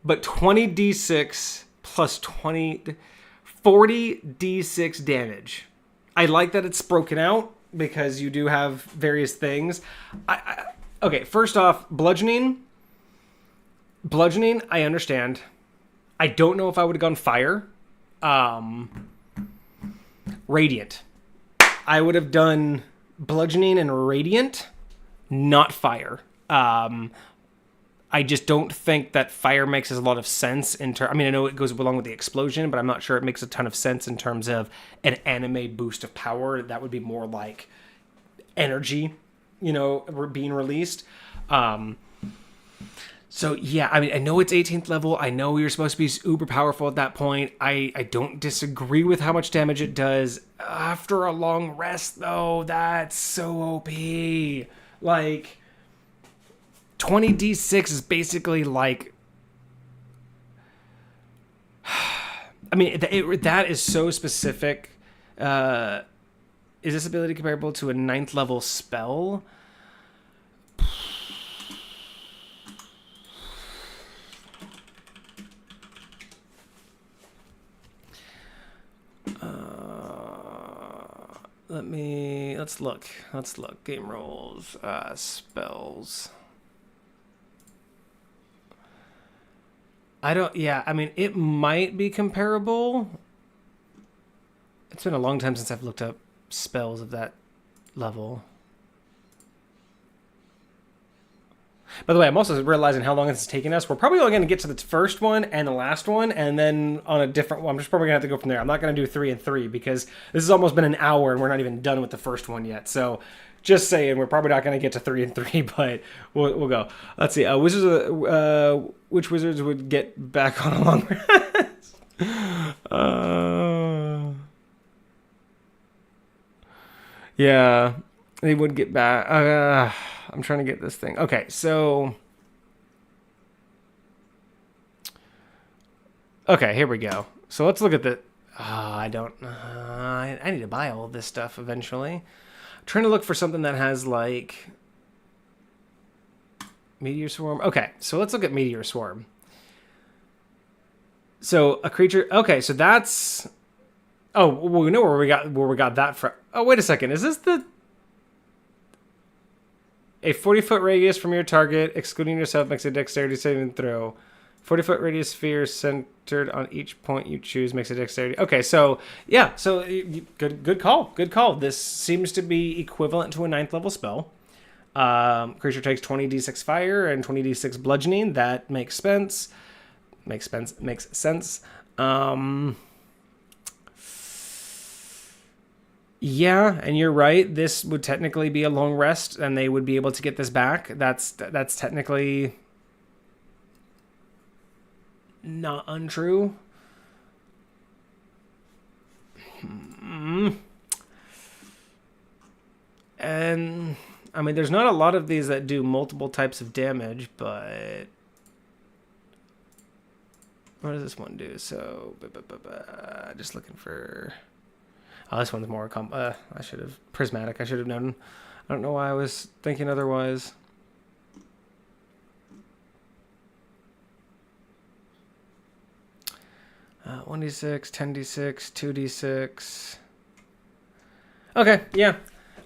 But 20d6 plus 40d6 damage. I like that it's broken out because you do have various things. Okay, first off, bludgeoning, I understand. I don't know if I would have gone fire. Radiant. I would have done bludgeoning and radiant, not fire. I just don't think that fire makes a lot of sense I mean, I know it goes along with the explosion, but I'm not sure it makes a ton of sense in terms of an anime boost of power. That would be more like energy, being released. So yeah, I mean, I know it's 18th level. I know you're supposed to be uber powerful at that point. I don't disagree with how much damage it does. After a long rest, though, that's so OP. Like, 20d6 is basically like... I mean, that is so specific. Is this ability comparable to a 9th level spell? Let's look. Game rules, spells. I mean, it might be comparable. It's been a long time since I've looked up spells of that level. By the way, I'm also realizing how long this is taking us. We're probably only going to get to the first one and the last one, and then on a different one. I'm just probably going to have to go from there. I'm not going to do 3 and 3 because this has almost been an hour and we're not even done with the first one yet. So just saying, we're probably not going to get to 3 and 3, but we'll go. Let's see. Which wizards would get back on a long rest? Yeah, they would get back. I'm trying to get this thing. Okay, so... Okay, here we go. So let's look at the... I need to buy all of this stuff eventually. I'm trying to look for something that has, like... Meteor Swarm. Okay, so let's look at Meteor Swarm. So, a creature... Okay, so that's... Oh, well, we know where we got that from. Oh, wait a second. Is this the... A 40-foot radius from your target, excluding yourself, makes a dexterity saving throw. 40-foot radius sphere centered on each point you choose makes a dexterity. Okay, so, yeah. So, good call. Good call. This seems to be equivalent to a 9th level spell. Creature takes 20d6 fire and 20d6 bludgeoning. That makes sense. Makes sense. Yeah, and you're right. This would technically be a long rest, and they would be able to get this back. That's technically not untrue. And I mean, there's not a lot of these that do multiple types of damage, but what does this one do? So, just looking for. Oh, this one's more I should have prismatic. I should have known. I don't know why I was thinking otherwise. Uh, 1d6, 10d6, 2d6. Okay, yeah.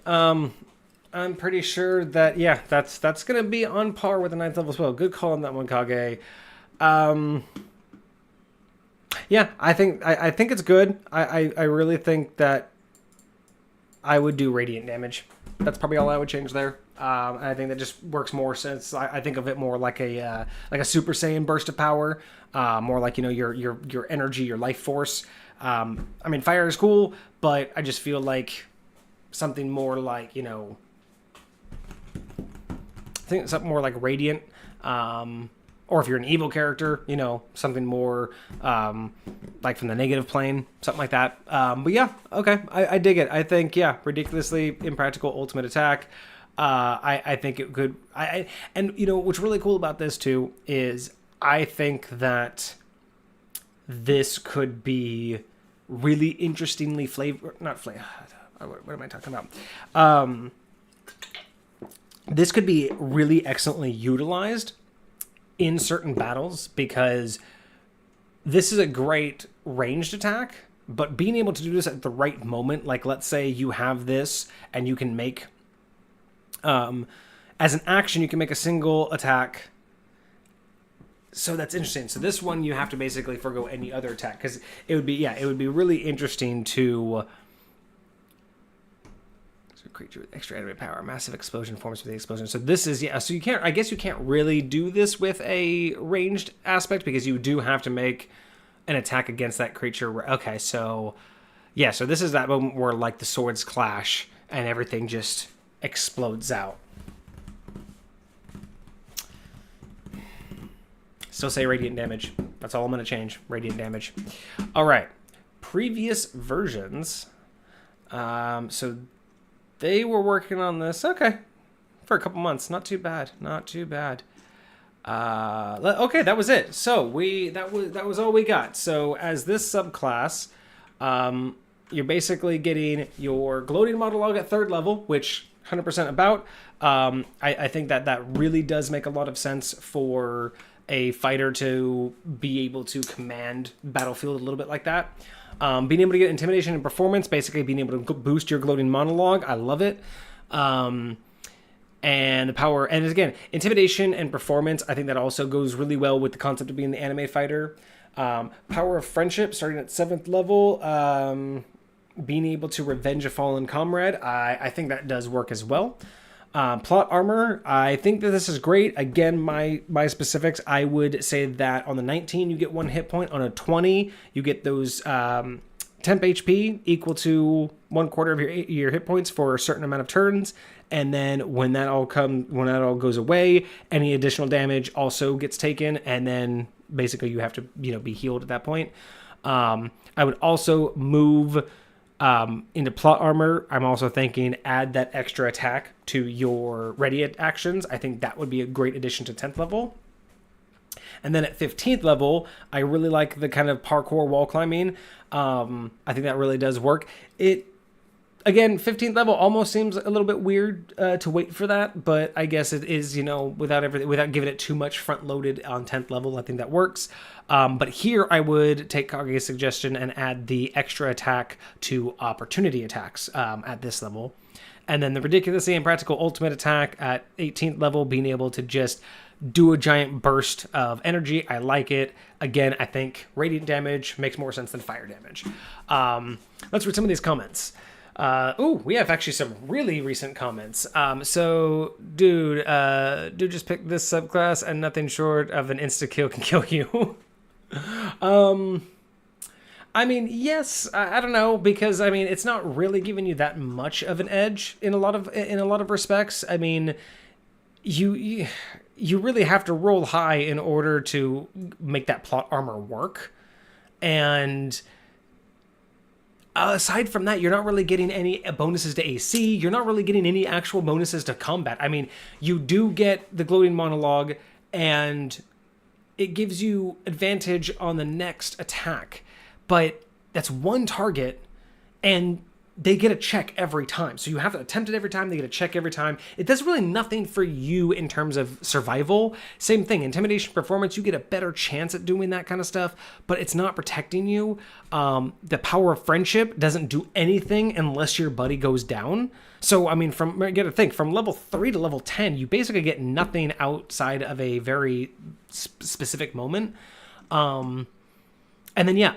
I'm pretty sure that, yeah, that's going to be on par with the 9th level as well. Good call on that one, Kage. Yeah, I think it's good. I really think that I would do radiant damage. That's probably all I would change there. I think that just works more since I think of it more like a Super Saiyan burst of power, more like, you know, your energy, your life force. I mean, fire is cool, but I just feel like something more like, you know, I think something more like radiant. Or if you're an evil character, you know, something more like from the negative plane, something like that. But yeah, okay, I dig it. I think, yeah, ridiculously impractical ultimate attack. I think it could. And you know what's really cool about this too is I think that this could be really interestingly not flavor. What am I talking about? This could be really excellently utilized in certain battles because this is a great ranged attack, but being able to do this at the right moment, like let's say you have this and you can make, as an action, you can make a single attack. So that's interesting. So this one, you have to basically forgo any other attack because it would be really interesting to creature with extra animate power, massive explosion forms with the explosion. So this is, yeah, so you can't, I guess you can't really do this with a ranged aspect because you do have to make an attack against that creature. Okay, so yeah, so this is that moment where like the swords clash and everything just explodes out. Still say radiant damage. That's all I'm going to change. Radiant damage. All right. Previous versions. So they were working on this, okay, for a couple months. Not too bad. Not too bad. Okay, that was it. So that was all we got. So as this subclass, you're basically getting your gloating monologue at 3rd level, which 100% about. I think that really does make a lot of sense for a fighter to be able to command battlefield a little bit like that. Being able to get intimidation and performance, basically being able to boost your gloating monologue. I love it. And the power, and again, intimidation and performance, I think that also goes really well with the concept of being the anime fighter. Power of friendship, starting at 7th level. Being able to revenge a fallen comrade, I think that does work as well. Plot armor, I think that this is great. Again, my specifics, I would say that on the 19, you get 1 hit point. On a 20, you get those temp HP equal to 1/4 of your hit points for a certain amount of turns. And then when that all goes away, any additional damage also gets taken. And then basically you have to, be healed at that point. I would also move into plot armor. I'm also thinking add that extra attack to your ready actions. I think that would be a great addition to 10th level. And then at 15th level, I really like the kind of parkour wall climbing. I think that really does work. Again, 15th level almost seems a little bit weird to wait for that, but I guess it is, without giving it too much front loaded on 10th level. I think that works. But here I would take Kage's suggestion and add the extra attack to opportunity attacks at this level. And then the ridiculously impractical ultimate attack at 18th level, being able to just do a giant burst of energy. I like it. Again, I think radiant damage makes more sense than fire damage. Let's read some of these comments. We have actually some really recent comments. So, dude just picked this subclass and nothing short of an insta-kill can kill you. I mean, yes, I don't know, because I mean, it's not really giving you that much of an edge in a lot of respects. I mean, you really have to roll high in order to make that plot armor work. And aside from that, you're not really getting any bonuses to AC. You're not really getting any actual bonuses to combat. I mean, you do get the gloating monologue, and it gives you advantage on the next attack, but that's one target, and they get a check every time. So you have to attempt it every time. They get a check every time. It does really nothing for you in terms of survival. Same thing, intimidation, performance, you get a better chance at doing that kind of stuff, but it's not protecting you. The power of friendship doesn't do anything unless your buddy goes down. So, I mean, you gotta think, from level 3 to level 10, you basically get nothing outside of a very specific moment. And then,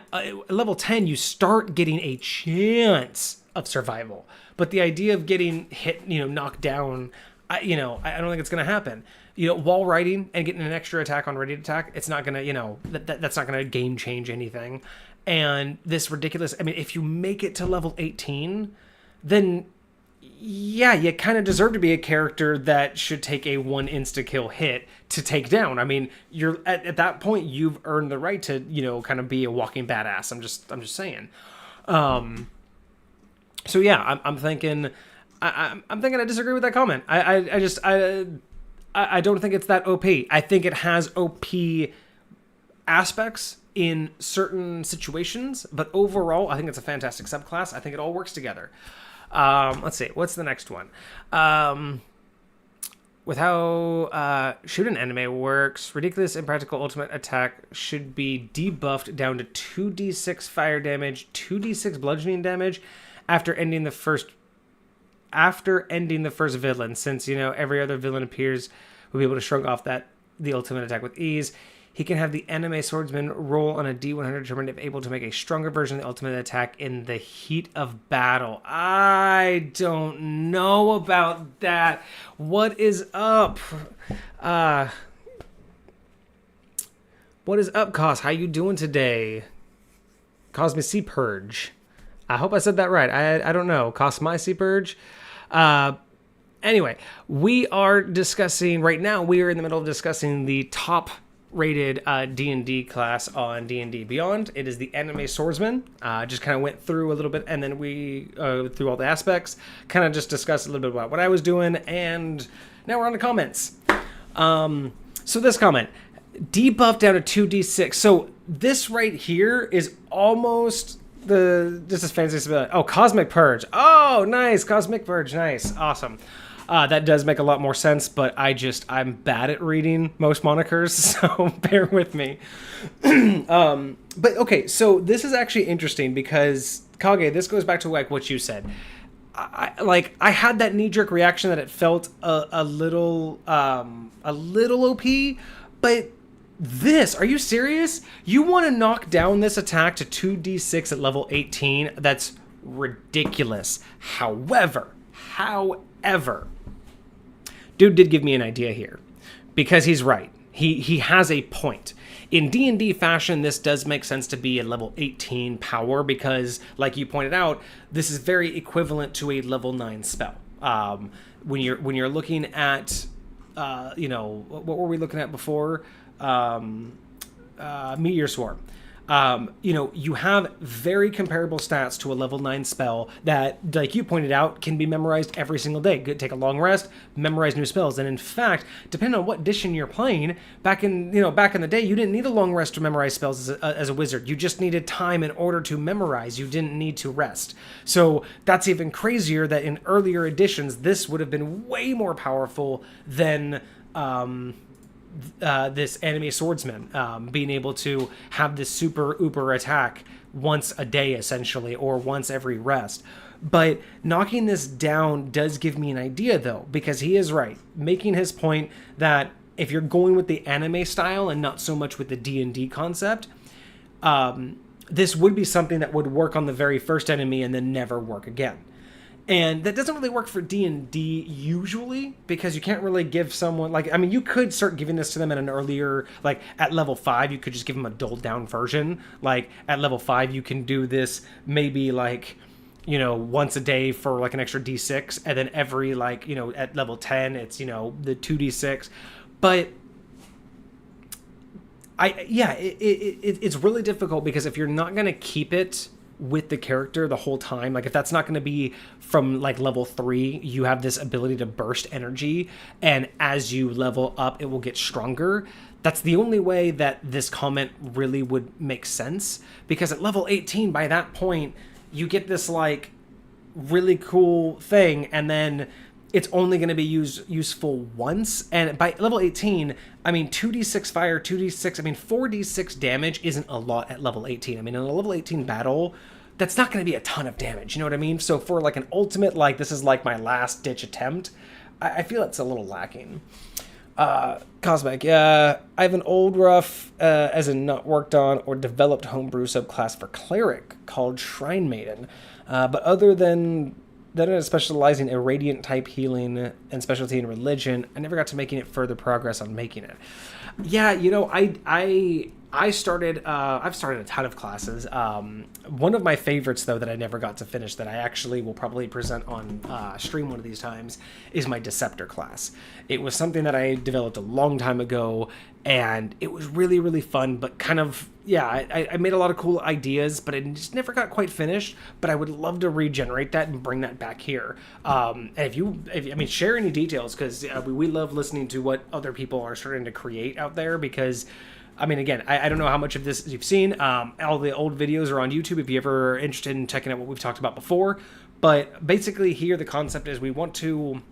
level 10, you start getting a chance of survival. But the idea of getting hit, knocked down, I don't think it's going to happen. Wall riding and getting an extra attack on ready attack, it's not going to, that's not going to game change anything. And this ridiculous, I mean, if you make it to level 18, then yeah, you kind of deserve to be a character that should take a 1 insta-kill hit to take down. I mean, you're at that point, you've earned the right to, kind of be a walking badass. I'm just saying. So yeah, I'm thinking I disagree with that comment. I don't think it's that OP. I think it has OP aspects in certain situations, but overall, I think it's a fantastic subclass. I think it all works together. Let's see, what's the next one? With how shoot an enemy works, ridiculous impractical ultimate attack should be debuffed down to 2d6 fire damage, 2d6 bludgeoning damage after ending the first villain, since every other villain appears will be able to shrug off the ultimate attack with ease. He can have the anime swordsman roll on a D100 determined if able to make a stronger version of the ultimate attack in the heat of battle. I don't know about that. What is up? What is up, Cos? How you doing today? Cosme Sea Purge. I hope I said that right. I don't know. Cosme Sea Purge. Anyway, we are in the middle of discussing the top rated D&D class on D&D Beyond. It is the anime swordsman. Just kind of went through a little bit, and then we through all the aspects, kind of just discussed a little bit about what I was doing, and now we're on the comments. So this comment, debuff down to 2d6. So this right here is almost just as fancy as Cosmic Purge. Oh, nice, Cosmic Purge, nice, awesome. That does make a lot more sense, but I'm bad at reading most monikers, so bear with me. But okay, so this is actually interesting because, Kage, this goes back to what you said. I had that knee-jerk reaction that it felt a little OP, but are you serious? You want to knock down this attack to 2d6 at level 18? That's ridiculous. However, dude did give me an idea here, because he's right. He has a point. In D&D fashion, this does make sense to be a level 18 power because, like you pointed out, this is very equivalent to a level 9 spell. When you're looking at, what were we looking at before? Meteor Swarm. You have very comparable stats to a level 9 spell that, like you pointed out, can be memorized every single day. Take a long rest, memorize new spells. And in fact, depending on what edition you're playing, back in the day, you didn't need a long rest to memorize spells as a wizard. You just needed time in order to memorize. You didn't need to rest. So that's even crazier that in earlier editions, this would have been way more powerful than this anime swordsman, being able to have this super uber attack once a day, essentially, or once every rest. But knocking this down does give me an idea, though, because he is right, making his point that if you're going with the anime style and not so much with the D&D concept, this would be something that would work on the very first enemy and then never work again. And that doesn't really work for D&D usually, because you can't really give someone, you could start giving this to them at an earlier, at level 5, you could just give them a dulled down version. At level 5, you can do this maybe once a day for an extra D6, and then every at level 10, it's, the 2D6. But it's really difficult because if you're not going to keep it with the character the whole time. Like if that's not going to be from like level 3, you have this ability to burst energy, and as you level up, it will get stronger. That's the only way that this comment really would make sense, because at level 18, by that point, you get this like really cool thing, and then it's only going to be useful once. And by level 18, I mean 2d6 fire, 2d6, I mean 4d6 damage isn't a lot at level 18. I mean in a level 18 battle, that's not going to be a ton of damage, you know what I mean? So for like an ultimate, like this is like my last ditch attempt, I feel it's a little lacking. Cosmic, yeah, I have an old rough, as in not worked on or developed homebrew subclass for cleric called Shrine Maiden. But other than specializing in radiant type healing and specialty in religion, I never got to making it further progress on making it. Yeah, you know, I've started a ton of classes. One of my favorites, though, that I never got to finish, that I actually will probably present on stream one of these times, is my Deceptor class. It was something that I developed a long time ago, and it was really, really fun, but kind of, yeah, I made a lot of cool ideas, but it just never got quite finished. But I would love to regenerate that and bring that back here. And if I mean, share any details, because we love listening to what other people are starting to create out there, because I mean, again, I don't know how much of this you've seen. All the old videos are on YouTube if you're ever interested in checking out what we've talked about before. But basically here the concept is we want to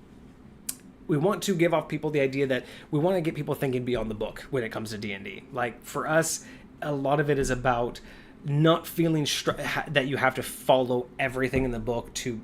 give off people the idea that we want to get people thinking beyond the book when it comes to D&D. Like for us, a lot of it is about not feeling that you have to follow everything in the book to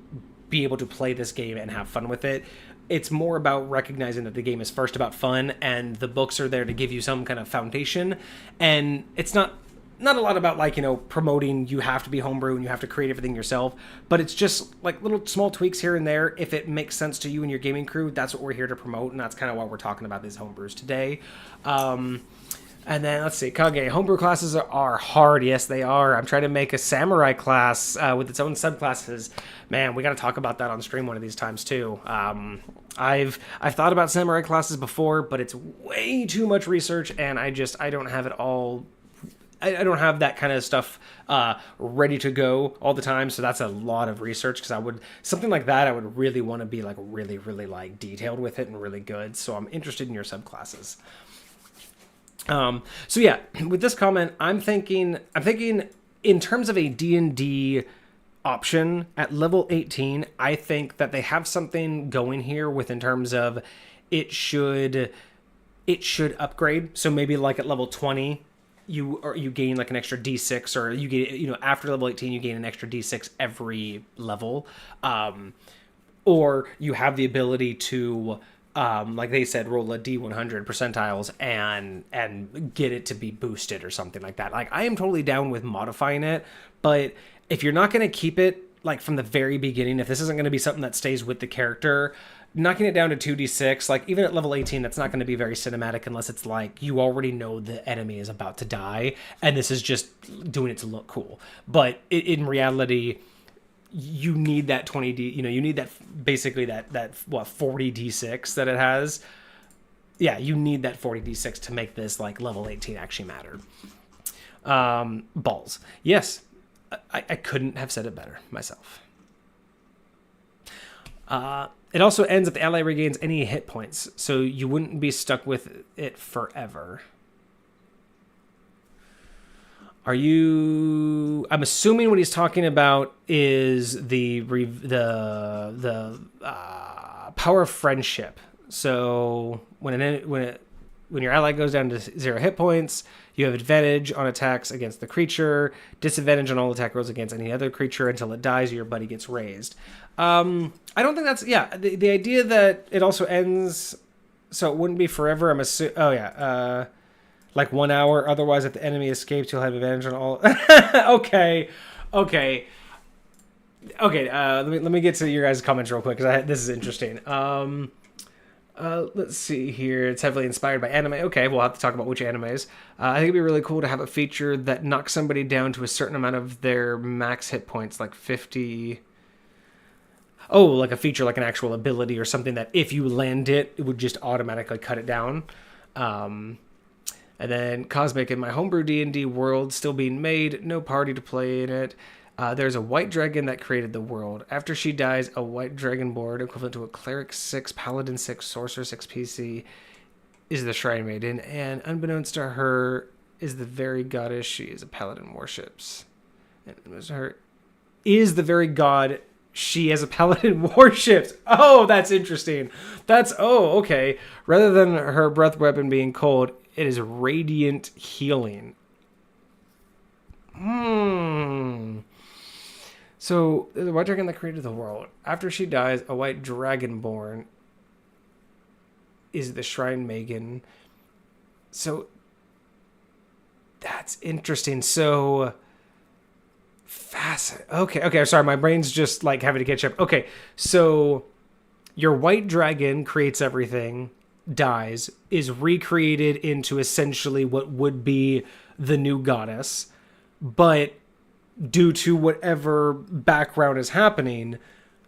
be able to play this game and have fun with it. It's more about recognizing that the game is first about fun, and the books are there to give you some kind of foundation. And it's not a lot about, like, you know, promoting you have to be homebrew and you have to create everything yourself, but it's just like little small tweaks here and there. If it makes sense to you and your gaming crew, that's what we're here to promote, and that's kind of why we're talking about these homebrews today. And then, let's see, Kage, homebrew classes are hard. Yes, they are. I'm trying to make a samurai class with its own subclasses. Man, we got to talk about that on stream one of these times, too. I've thought about samurai classes before, but it's way too much research, and I don't have it all. I don't have that kind of stuff ready to go all the time, so that's a lot of research, because something like that, I would really want to be like really, really like detailed with it and really good, so I'm interested in your subclasses. So yeah, with this comment, I'm thinking in terms of a D&D option at level 18, I think that they have something going here in terms of it should upgrade. So maybe like at level 20, you gain like an extra D6, or you get, you know, after level 18, you gain an extra D6 every level. Or you have the ability to, like they said, roll a D100 percentiles and get it to be boosted or something like that. Like, I am totally down with modifying it, but if you're not going to keep it like from the very beginning, if this isn't going to be something that stays with the character, knocking it down to 2d6, like even at level 18, that's not going to be very cinematic unless it's like you already know the enemy is about to die, and this is just doing it to look cool. But in reality, you need that 20d, you know, you need that basically that 40d6 that it has. Yeah, you need that 40d6 to make this like level 18 actually matter. Balls. Yes, I couldn't have said it better myself. It also ends if the ally regains any hit points, so you wouldn't be stuck with it forever. I'm assuming what he's talking about is the power of friendship. So when your ally goes down to 0 hit points, you have advantage on attacks against the creature, disadvantage on all attack rolls against any other creature until it dies or your buddy gets raised. I don't think that's, yeah, the idea that it also ends so it wouldn't be forever. I'm assuming, like 1 hour. Otherwise, if the enemy escapes, you'll have advantage on all. Okay. Let me get to your guys' comments real quick, because this is interesting. Let's see here. It's heavily inspired by anime. Okay, we'll have to talk about which animes. I think it'd be really cool to have a feature that knocks somebody down to a certain amount of their max hit points, like 50. Oh, like a feature, like an actual ability or something that if you land it, it would just automatically cut it down. And then Cosmic, in my homebrew D&D world still being made, no party to play in it. There's a white dragon that created the world. After she dies, a white dragonborn, equivalent to a cleric 6, paladin 6, sorcerer 6 PC, is the Shrine Maiden. And unbeknownst to her, is the very goddess she is a paladin worships. And unbeknownst to her, is the very god she as a paladin worships. Oh, that's interesting. Okay. Rather than her breath weapon being cold, it is radiant healing. So, the white dragon that created the world. After she dies, a white dragonborn is the Shrine Maiden. So, that's interesting. So, fascinating. Okay, sorry, my brain's just like having to catch up. Okay, so your white dragon creates everything, dies, is recreated into essentially what would be the new goddess, but due to whatever background is happening,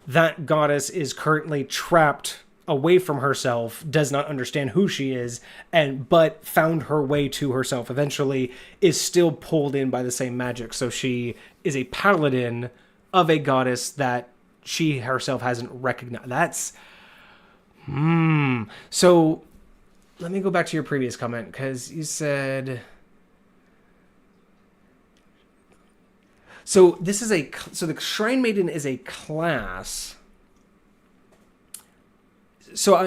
that goddess is currently trapped away from herself, does not understand who she is, but found her way to herself eventually, is still pulled in by the same magic. So she is a paladin of a goddess that she herself hasn't recognized. That's so let me go back to your previous comment, because you said, so the Shrine Maiden is a class. So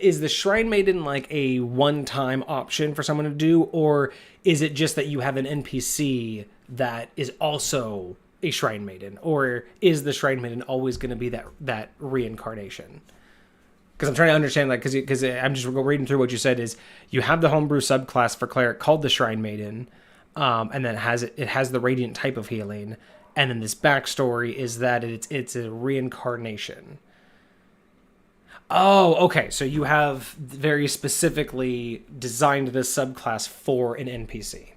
is the Shrine Maiden like a one-time option for someone to do, or is it just that you have an NPC that is also a Shrine Maiden, or is the Shrine Maiden always going to be that reincarnation? Because I'm trying to understand, like, because I'm just reading through what you said is you have the homebrew subclass for cleric called the Shrine Maiden, and then it has the radiant type of healing, and then this backstory is that it's a reincarnation. Oh, okay. So you have very specifically designed this subclass for an NPC.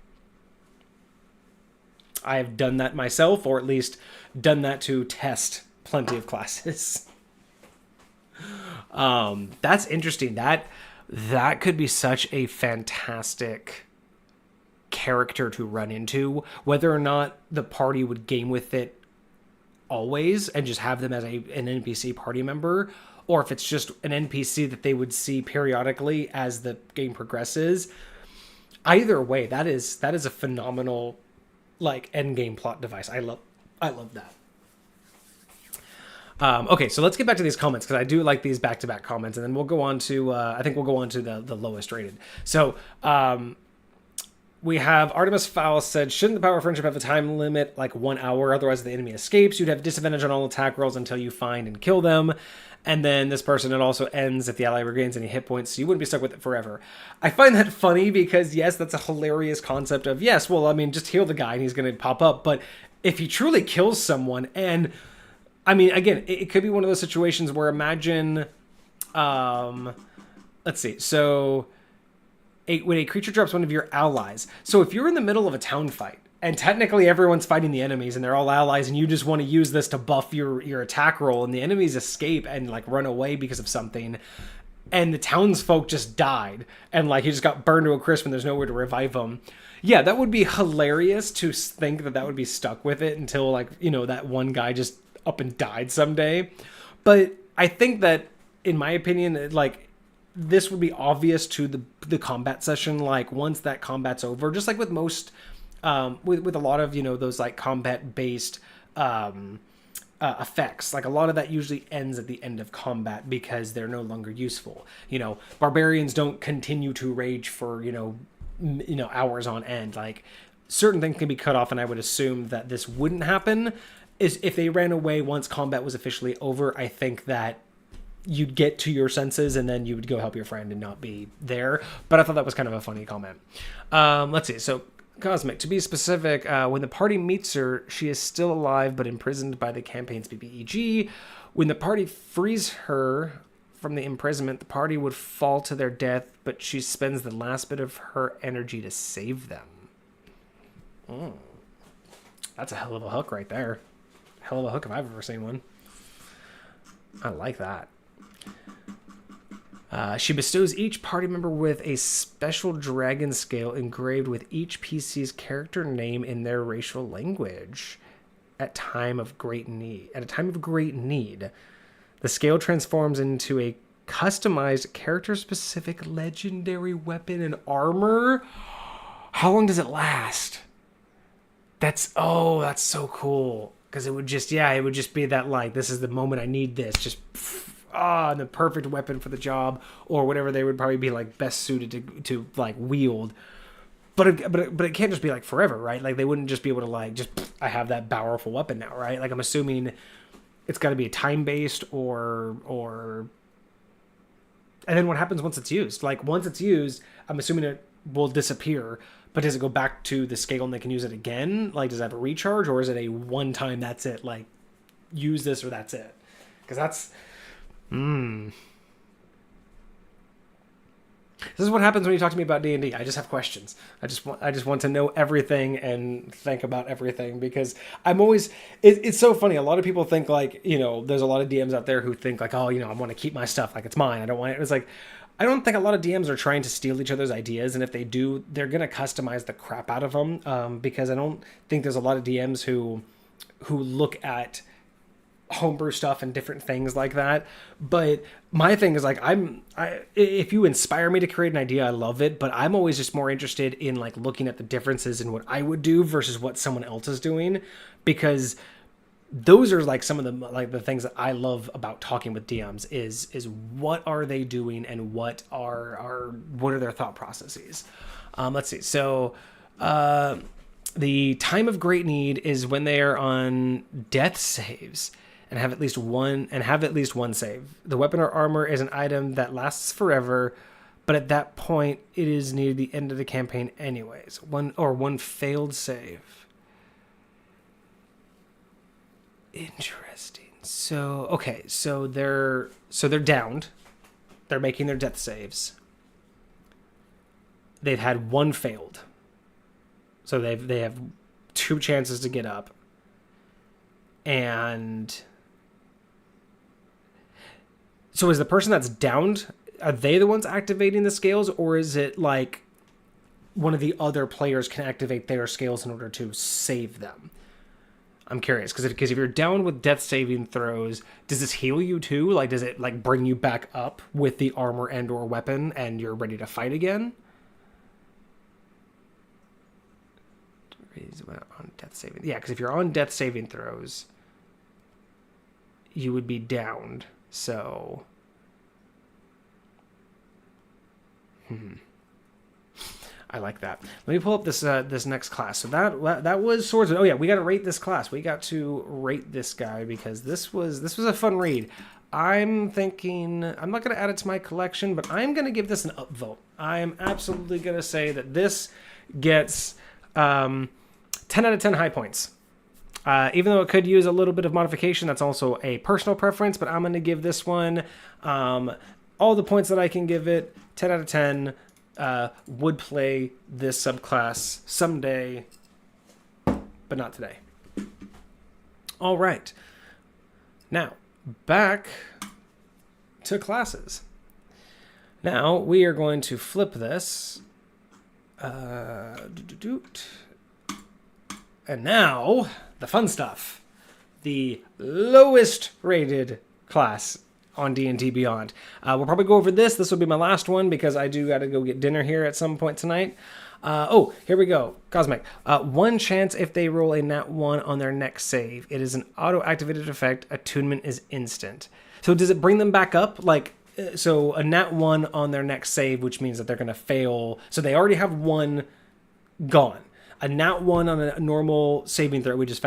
I have done that myself, or at least done that to test plenty of classes. That's interesting. That could be such a fantastic character to run into, whether or not the party would game with it always and just have them as an NPC party member, or if it's just an NPC that they would see periodically as the game progresses. Either way, that is a phenomenal, like, end game plot device. I love that. Okay, so let's get back to these comments, because I do like these back-to-back comments, and then we'll go on to the lowest rated. So we have Artemis Fowl said, shouldn't the power of friendship have a time limit, like 1 hour? Otherwise, the enemy escapes. You'd have disadvantage on all attack rolls until you find and kill them. And then this person, it also ends if the ally regains any hit points, so you wouldn't be stuck with it forever. I find that funny because, yes, that's a hilarious concept of, yes, well, I mean, just heal the guy and he's going to pop up. But if he truly kills someone, and, I mean, again, it could be one of those situations where imagine, let's see, so when a creature drops one of your allies, so if you're in the middle of a town fight, and technically everyone's fighting the enemies and they're all allies, and you just want to use this to buff your attack roll, and the enemies escape and like run away because of something, and the townsfolk just died, and like he just got burned to a crisp and there's nowhere to revive them. Yeah, that would be hilarious to think that would be stuck with it until, like, you know, that one guy just up and died someday. But I think that, in my opinion, like, this would be obvious to the combat session, like once that combat's over, just like with most with a lot of, you know, those like combat based effects, like a lot of that usually ends at the end of combat because they're no longer useful. You know, barbarians don't continue to rage for, you know, hours on end. Like, certain things can be cut off, and I would assume that this wouldn't happen. Is if they ran away once combat was officially over, I think that you'd get to your senses and then you would go help your friend and not be there. But I thought that was kind of a funny comment. Let's see. So Cosmic, to be specific, when the party meets her, she is still alive but imprisoned by the campaign's BBEG. When the party frees her from the imprisonment, the party would fall to their death, but she spends the last bit of her energy to save them. That's a hell of a hook right there. Hell of a hook if I've ever seen one. I like that. She bestows each party member with a special dragon scale engraved with each PC's character name in their racial language. at time of great need. At a time of great need, the scale transforms into a customized character-specific legendary weapon and armor. How long does it last? That's so cool. Because it would just be that, like, this is the moment I need this. Just, the perfect weapon for the job, or whatever they would probably be, like, best suited to like, wield. But it can't just be, like, forever, right? Like, they wouldn't just be able to, like, just, I have that powerful weapon now, right? Like, I'm assuming it's got to be time-based or... And then what happens once it's used? Like, once it's used, I'm assuming it will disappear. But does it go back to the scale and they can use it again? Like, does it have a recharge? Or is it a one-time, that's it? Like, use this or that's it? Because that's... This is what happens when you talk to me about D&D. I just have questions. I just want to know everything and think about everything, because I'm always... It's so funny. A lot of people think, like, you know, there's a lot of DMs out there who think, like, oh, you know, I want to keep my stuff. Like, it's mine. I don't want it. It's like... I don't think a lot of DMs are trying to steal each other's ideas, and if they do, they're going to customize the crap out of them, because I don't think there's a lot of DMs who look at homebrew stuff and different things like that. But my thing is, like, if you inspire me to create an idea, I love it, but I'm always just more interested in, like, looking at the differences in what I would do versus what someone else is doing, because those are, like, some of the things that I love about talking with DMs is what are they doing and what are their thought processes. Let's see. So the time of great need is when they are on death saves and have at least one save. The weapon or armor is an item that lasts forever, but at that point it is near the end of the campaign anyways. One failed save. Interesting. So they're downed. They're making their death saves. They've had one failed. So they have 2 chances to get up. And so is the person that's downed, are they the ones activating the scales, or is it like one of the other players can activate their scales in order to save them? I'm curious, because if you're down with death saving throws, does this heal you too? Like, does it, like, bring you back up with the armor and or weapon and you're ready to fight again? On death saving. Yeah, because if you're on death saving throws, you would be downed. So... I like that. Let me pull up this next class. So that was Swordsman. Oh yeah, we got to rate this class. We got to rate this guy because this was a fun read. I'm thinking I'm not going to add it to my collection, but I'm going to give this an upvote. I am absolutely going to say that this gets 10 out of 10 high points. Even though it could use a little bit of modification, that's also a personal preference, but I'm going to give this one all the points that I can give it. 10 out of 10. Would play this subclass someday, but not today. All right. Now, back to classes. Now, we are going to flip this. And now, the fun stuff. The lowest rated class on D&D Beyond. We'll probably go over this. This will be my last one because I do got to go get dinner here at some point tonight. Here we go. Cosmic. 1 chance if they roll a nat 1 on their next save. It is an auto-activated effect. Attunement is instant. So does it bring them back up? Like, so a nat 1 on their next save, which means that they're going to fail. So they already have 1 gone. A nat 1 on a normal saving throw, we just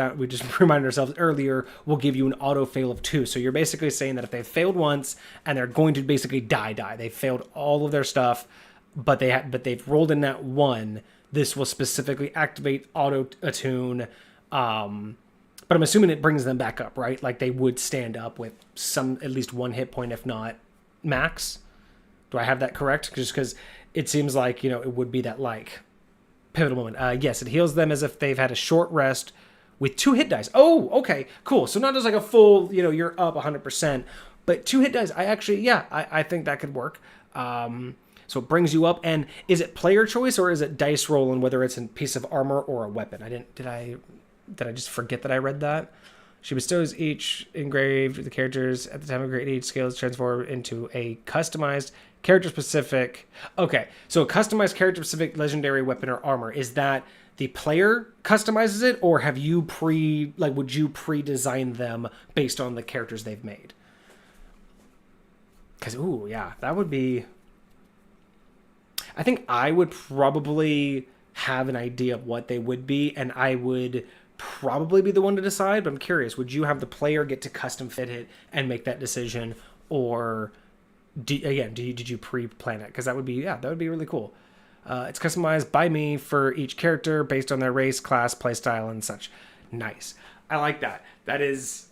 reminded ourselves earlier, will give you an auto fail of 2. So you're basically saying that if they've failed once and they're going to basically die, they failed all of their stuff, but they've rolled a nat 1, this will specifically activate auto attune. But I'm assuming it brings them back up, right? Like they would stand up with at least 1 hit point, if not max. Do I have that correct? Just because it seems like, it would be that like pivotal moment. Yes, it heals them as if they've had a short rest with 2 hit dice. Oh, okay, cool. So not just like a full, you're up 100%, but 2 hit dice. I think that could work. So it brings you up. And is it player choice or is it dice roll and whether it's a piece of armor or a weapon? Did I just forget that I read that? She bestows each engraved the characters at the time of grade each scales transform into a customized character specific. Okay, so a customized character specific legendary weapon or armor. Is that the player customizes it, or have you would you pre-design them based on the characters they've made? Because ooh, yeah, that would be. I think I would probably have an idea of what they would be, and I would probably be the one to decide, but I'm curious, would you have the player get to custom fit it and make that decision, or did you pre-plan it? Because that would be really cool. It's customized by me for each character based on their race, class, playstyle, and such. Nice. I like that. That's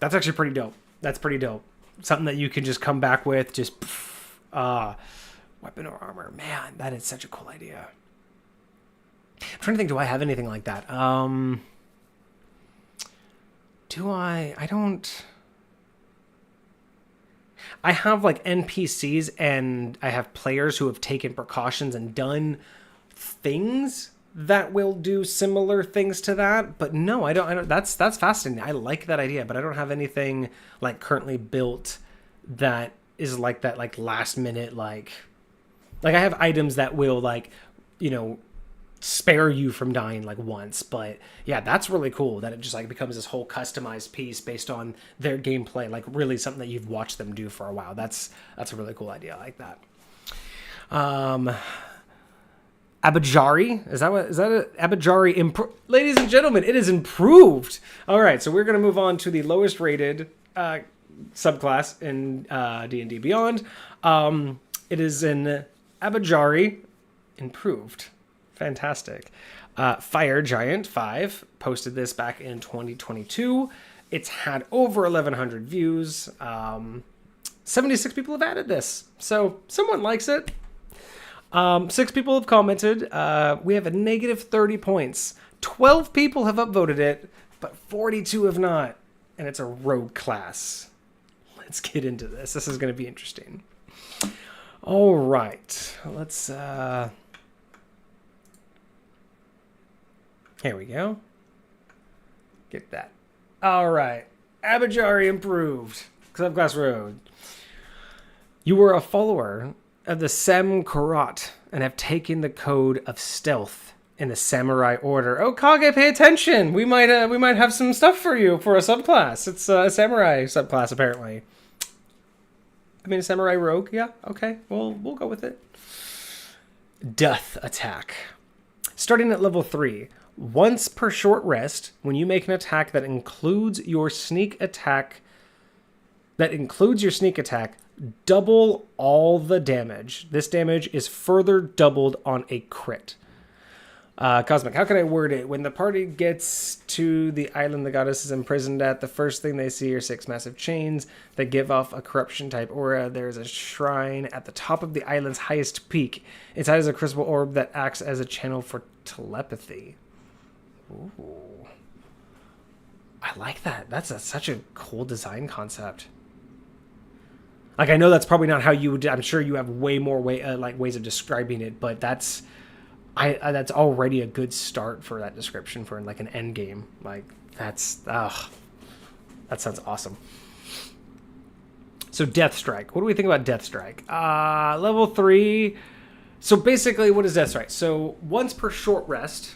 actually pretty dope. That's pretty dope. Something that you can just come back with, just weapon or armor. Man, that is such a cool idea. I'm trying to think, do I have anything like that? I don't. I have like NPCs and I have players who have taken precautions and done things that will do similar things to that. But no, I don't. That's fascinating. I like that idea, but I don't have anything like currently built that is like that, like last minute, like I have items that will spare you from dying like once. But yeah, that's really cool that it just like becomes this whole customized piece based on their gameplay, like really something that you've watched them do for a while. That's a really cool idea. I like that. Abajari, is that a Abajari ladies and gentlemen, it is improved. All right, so we're going to move on to the lowest rated subclass in D&D Beyond. It is an Abajari improved. Fantastic. Fire Giant 5 posted this back in 2022. It's had over 1,100 views. 76 people have added this, so someone likes it. 6 people have commented. We have a negative 30 points. 12 people have upvoted it, but 42 have not. And it's a rogue class. Let's get into this. This is going to be interesting. All right. Let's... Here we go. Get that. All right. Abajari improved. Subclass Road. You were a follower of the Samkurot and have taken the code of stealth in the samurai order. Oh, Kage, pay attention. We might have some stuff for you for a subclass. It's a samurai subclass, apparently. I mean, a samurai rogue. Yeah, okay. We'll go with it. Death attack. Starting at level 3. Once per short rest, when you make an attack that includes your sneak attack, double all the damage. This damage is further doubled on a crit. Cosmic, how can I word it? When the party gets to the island the goddess is imprisoned at, the first thing they see are 6 massive chains that give off a corruption type aura. There is a shrine at the top of the island's highest peak. Inside is a crystal orb that acts as a channel for telepathy. Ooh. I like that. That's such a cool design concept. Like, I know that's probably not how you would... I'm sure you have way more ways of describing it, but that's already a good start for that description for like an end game. Like, that sounds awesome. So Death Strike. What do we think about Death Strike? Level 3. So basically, what is Death Strike? So once per short rest...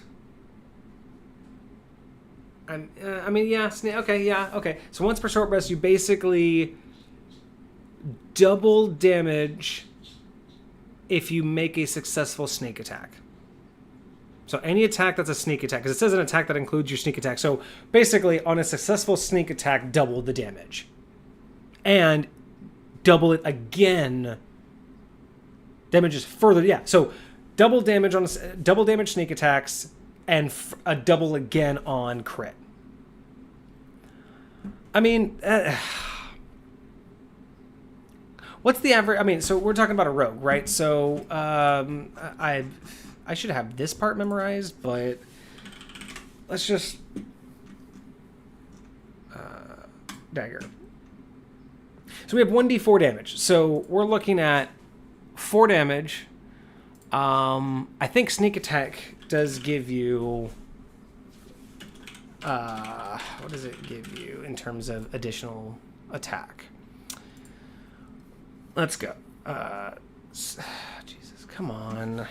okay. So once per short rest, you basically double damage if you make a successful sneak attack. So any attack that's a sneak attack, because it says an attack that includes your sneak attack. So basically, on a successful sneak attack, double the damage. And double it again. Damage is further, yeah. So double damage sneak attacks, and a double again on crit. I mean, what's the average? I mean, so we're talking about a rogue, right? So I should have this part memorized, but let's just dagger. So we have 1d4 damage. So we're looking at 4 damage. I think sneak attack does give you What does it give you in terms of additional attack? Let's go. Jesus, come on.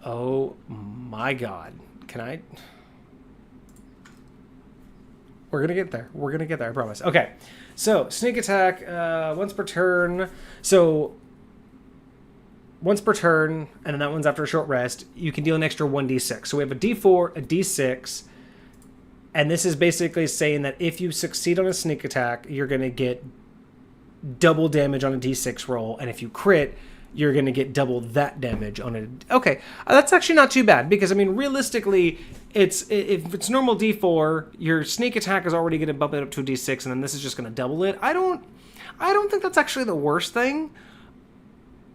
Oh my God. Can I? We're going to get there. We're going to get there, I promise. Okay. So, sneak attack, once per turn. So, once per turn, and then that one's after a short rest, you can deal an extra 1d6. So, we have a d4, a d6, and this is basically saying that if you succeed on a sneak attack, you're going to get double damage on a d6 roll, and if you crit, you're going to get double that damage on it. Okay, that's actually not too bad, because, I mean, realistically, if it's normal d4, your sneak attack is already going to bump it up to a d6, and then this is just going to double it. I don't think that's actually the worst thing.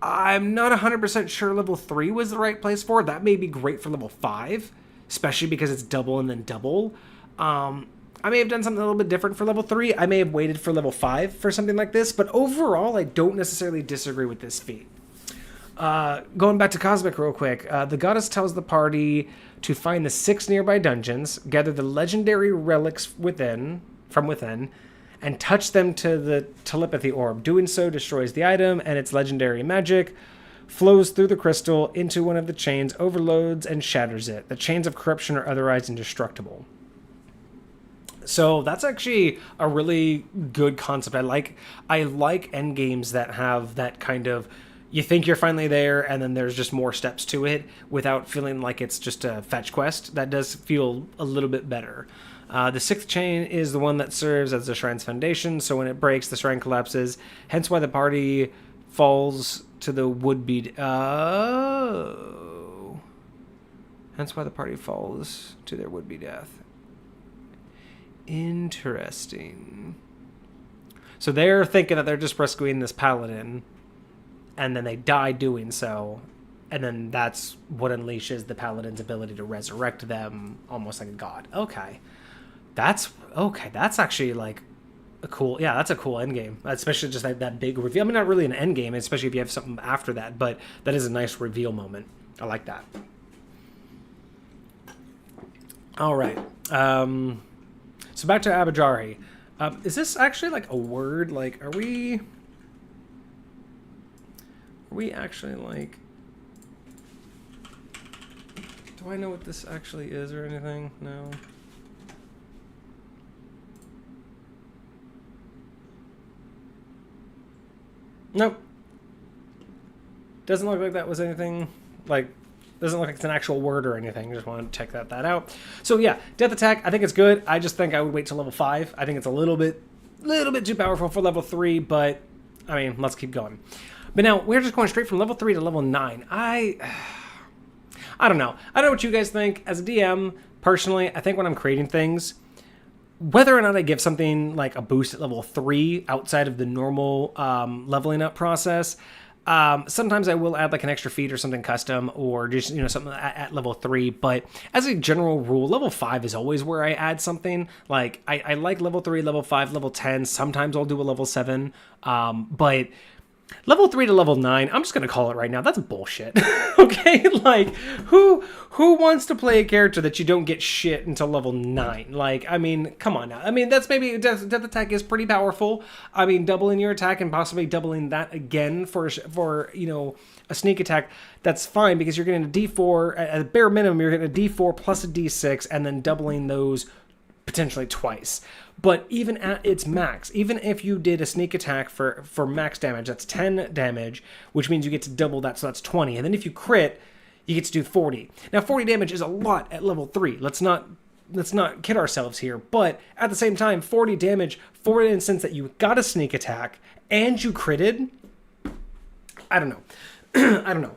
I'm not 100% sure level 3 was the right place for it. That may be great for level 5, especially because it's double and then double. I may have done something a little bit different for level 3. I may have waited for level 5 for something like this, but overall, I don't necessarily disagree with this feat. Going back to Cosmic real quick, the goddess tells the party to find the 6 nearby dungeons, gather the legendary relics from within, and touch them to the telepathy orb. Doing so destroys the item, and its legendary magic flows through the crystal into one of the chains, overloads, and shatters it. The chains of corruption are otherwise indestructible. So that's actually a really good concept. I like end games that have that kind of, you think you're finally there, and then there's just more steps to it without feeling like it's just a fetch quest. That does feel a little bit better. The 6th chain is the one that serves as the shrine's foundation, so when it breaks, the shrine collapses, hence why the party falls to the would-be... Hence why the party falls to their would-be death. Interesting. So they're thinking that they're just rescuing this paladin, and then they die doing so, and then that's what unleashes the paladin's ability to resurrect them almost like a god. Okay. That's actually like a cool, that's a cool end game, especially just that big reveal. I mean, not really an end game, especially if you have something after that, but that is a nice reveal moment. I like that. All right. So back to Abajari. Is this actually like a word? Like, are we actually like, do I know what this actually is or anything? No. Nope. Doesn't look like that was anything, like, doesn't look like it's an actual word or anything. Just want to check that out. So yeah, Death Attack, I think it's good. I just think I would wait till level 5. I think it's a little bit too powerful for level 3, but, I mean, let's keep going. But now, we're just going straight from level 3 to level 9. I don't know. I don't know what you guys think. As a DM, personally, I think when I'm creating things, whether or not I give something like a boost at level 3 outside of the normal leveling up process, sometimes I will add like an extra feat or something custom, or just, something at level 3. But as a general rule, level 5 is always where I add something. Like, I like level 3, level 5, level 10. Sometimes I'll do a level 7. But level 3 to level 9, I'm just going to call it right now, that's bullshit. Okay? Like, who wants to play a character that you don't get shit until level 9? Like, I mean, come on now. I mean, that's maybe, Death Attack is pretty powerful. I mean, doubling your attack and possibly doubling that again for a sneak attack, that's fine, because you're getting a D4, at a bare minimum, you're getting a D4 plus a D6, and then doubling those potentially twice. But even at its max, even if you did a sneak attack for max damage, that's 10 damage, which means you get to double that, so that's 20. And then if you crit, you get to do 40. Now, 40 damage is a lot at level 3. Let's not kid ourselves here. But at the same time, 40 damage for an instance that you got a sneak attack and you critted, I don't know. I don't know.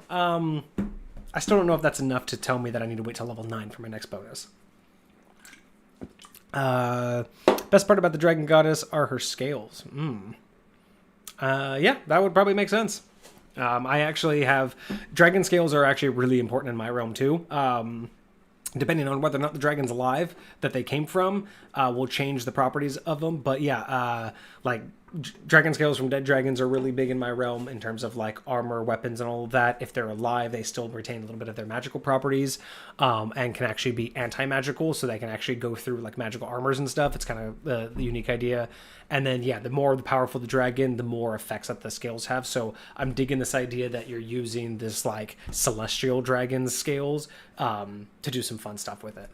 I still don't know if that's enough to tell me that I need to wait till level 9 for my next bonus. Best part about the Dragon Goddess are her scales. Yeah, that would probably make sense. I actually have... Dragon scales are actually really important in my realm, too. Depending on whether or not the dragon's alive that they came from, will change the properties of them. But yeah, like dragon scales from dead dragons are really big in my realm in terms of like armor, weapons, and all of that. If they're alive, they still retain a little bit of their magical properties, and can actually be anti-magical, so they can actually go through like magical armors and stuff. It's kind of the unique idea. And then the more powerful the dragon, the more effects that the scales have. So I'm digging this idea that you're using this like celestial dragon scales to do some fun stuff with it.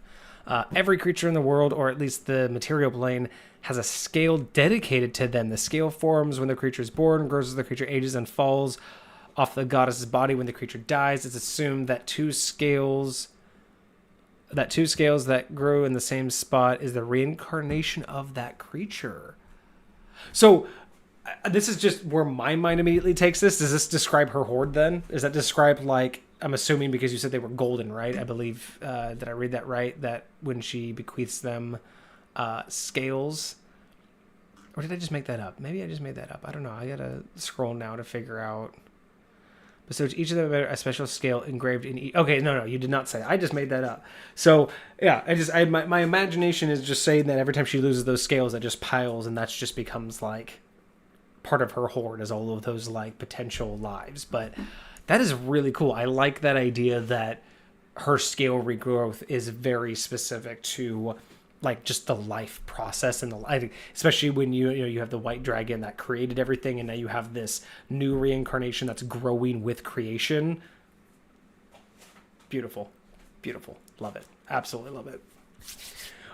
Every creature in the world, or at least the material plane, has a scale dedicated to them. The scale forms when the creature is born, grows as the creature ages, and falls off the goddess's body when the creature dies. It's assumed that two scales that grow in the same spot is the reincarnation of that creature. So this is just where my mind immediately takes this. Does this describe her horde then? Does that describe, like, I'm assuming because you said they were golden, right? I believe, did I read that right? That when she bequeaths them scales, or did I just make that up? Maybe I just made that up. I don't know. I gotta scroll now to figure out. So each of them have a special scale engraved in each. Okay, no, you did not say. I just made that up. So yeah, my imagination is just saying that every time she loses those scales, that just piles, and that just becomes like part of her horde as all of those like potential lives. But that is really cool. I like that idea that her scale regrowth is very specific to like just the life process, and especially when you have the white dragon that created everything, and now you have this new reincarnation that's growing with creation. Beautiful, love it, absolutely love it.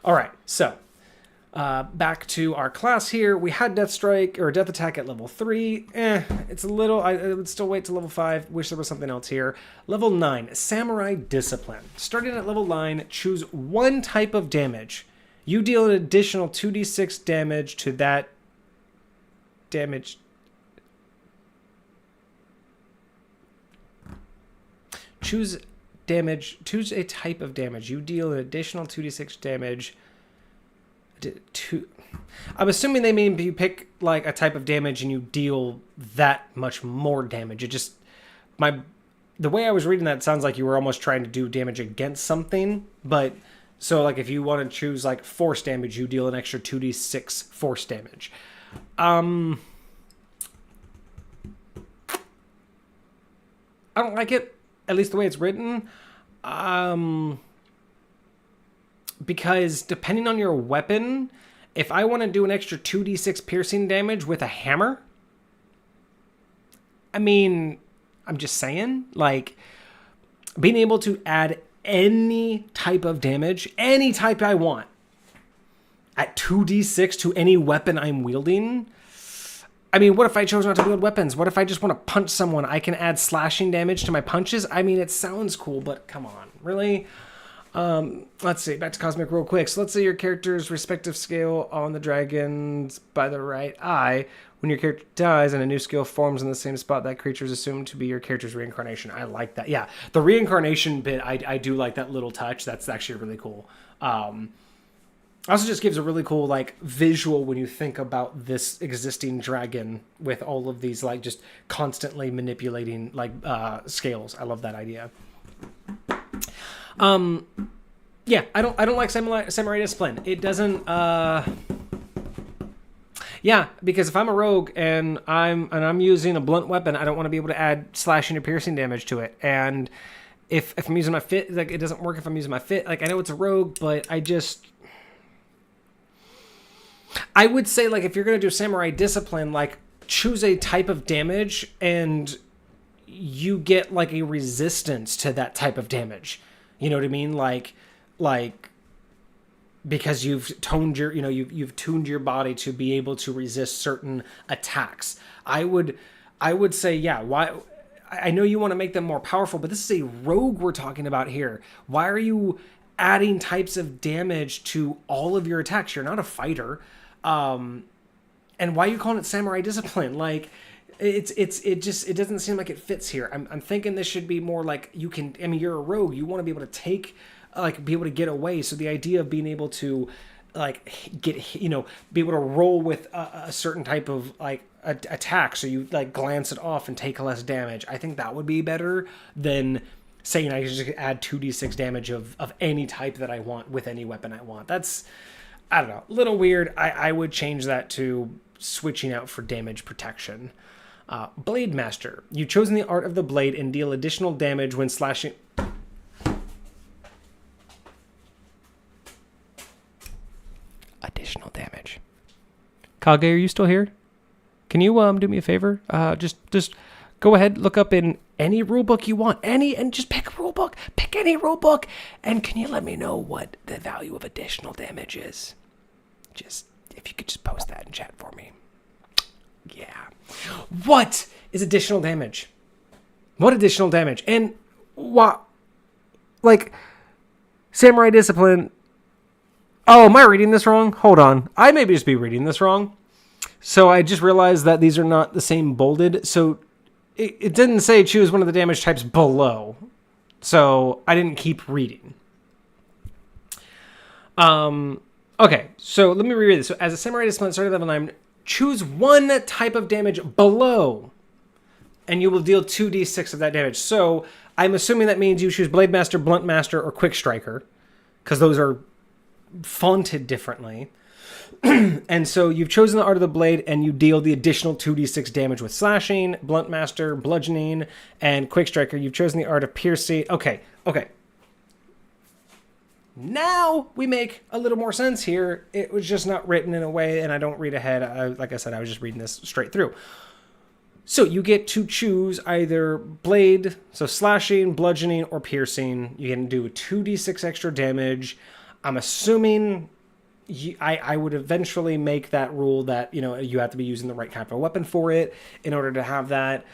All right, so back to our class here. We had Death Strike or Death Attack at level 3. It's a little. I would still wait to level 5. Wish there was something else here. Level 9, Samurai Discipline. Starting at level 9, choose one type of damage. You deal an additional 2d6 damage to that damage. Choose a type of damage. You deal an additional 2d6 damage. I'm assuming they mean you pick like a type of damage and you deal that much more damage. The way I was reading that sounds like you were almost trying to do damage against something, but so like if you want to choose like force damage, you deal an extra 2d6 force damage. I don't like it, at least the way it's written. Because depending on your weapon, if I want to do an extra 2d6 piercing damage with a hammer, I mean, I'm just saying, like, being able to add any type of damage, any type I want, at 2d6 to any weapon I'm wielding. I mean, what if I chose not to wield weapons? What if I just want to punch someone? I can add slashing damage to my punches. I mean, it sounds cool, but come on, really? Let's see, back to Cosmic real quick. So let's say your character's respective scale on the dragons by the right eye. When your character dies and a new skill forms in the same spot, that creature is assumed to be your character's reincarnation. I like that. Yeah, the reincarnation bit, I do like that little touch. That's actually really cool. Also just gives a really cool like visual when you think about this existing dragon with all of these like just constantly manipulating like scales. I love that idea. Yeah, I don't like Samurai Discipline. It doesn't. Yeah, because if I'm a rogue and I'm using a blunt weapon, I don't want to be able to add slashing or piercing damage to it. And if I'm using my fit, like it doesn't work if I'm using my fit. Like I know it's a rogue, but I would say like if you're gonna do Samurai Discipline, like choose a type of damage and you get like a resistance to that type of damage. You know what I mean? Like because you've toned your, you've tuned your body to be able to resist certain attacks. I would say, yeah, why? I know you want to make them more powerful, but this is a rogue we're talking about here. Why are you adding types of damage to all of your attacks? You're not a fighter. And why are you calling it Samurai Discipline? Like, it doesn't seem like it fits here. I'm thinking this should be more like you're a rogue. You want to be able to be able to get away. So the idea of being able to be able to roll with a certain type of attack. So you like glance it off and take less damage. I think that would be better than saying I can just add 2d6 damage of any type that I want with any weapon I want. I don't know, a little weird. I would change that to switching out for damage protection. Blade Master. You've chosen the art of the blade and deal additional damage when slashing. Additional damage. Kage, are you still here? Can you do me a favor? Just go ahead, look up in any rulebook you want, and just pick a rulebook. Pick any rulebook, and can you let me know what the value of additional damage is? Just if you could just post that in chat for me. Yeah. What is additional damage? What additional damage? And what? Like Samurai Discipline. Oh, am I reading this wrong? Hold on. I may just be reading this wrong. So I just realized that these are not the same bolded. So it didn't say choose one of the damage types below. So I didn't keep reading. Okay, so let me reread this. So as a Samurai Discipline starting level 9, choose one type of damage below. And you will deal 2d6 of that damage. So I'm assuming that means you choose Blade Master, Blunt Master, or Quick Striker. Because those are fonted differently. And so you've chosen the art of the blade and you deal the additional 2d6 damage with slashing, Blunt Master, bludgeoning, and Quick Striker. You've chosen the art of piercing. Okay. Now we make a little more sense here. It was just not written in a way, and I don't read ahead. Like I said, I was just reading this straight through. So you get to choose either blade, so slashing, bludgeoning, or piercing. You can do 2d6 extra damage. I'm assuming I would eventually make that rule that, you have to be using the right kind of a weapon for it in order to have that.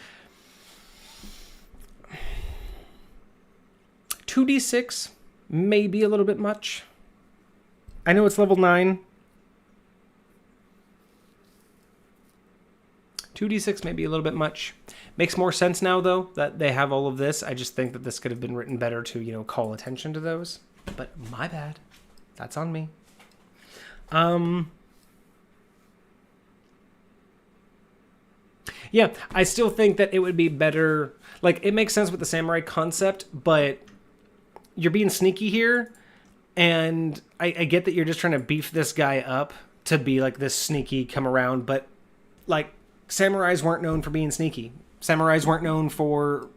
2d6 may be a little bit much. I know it's level 9. 2d6 may be a little bit much. Makes more sense now, though, that they have all of this. I just think that this could have been written better to, call attention to those. But my bad. That's on me. Yeah, I still think that it would be better. Like, it makes sense with the samurai concept, but you're being sneaky here. And I get that you're just trying to beef this guy up to be like this sneaky come around. But, like, samurais weren't known for being sneaky. Samurais weren't known for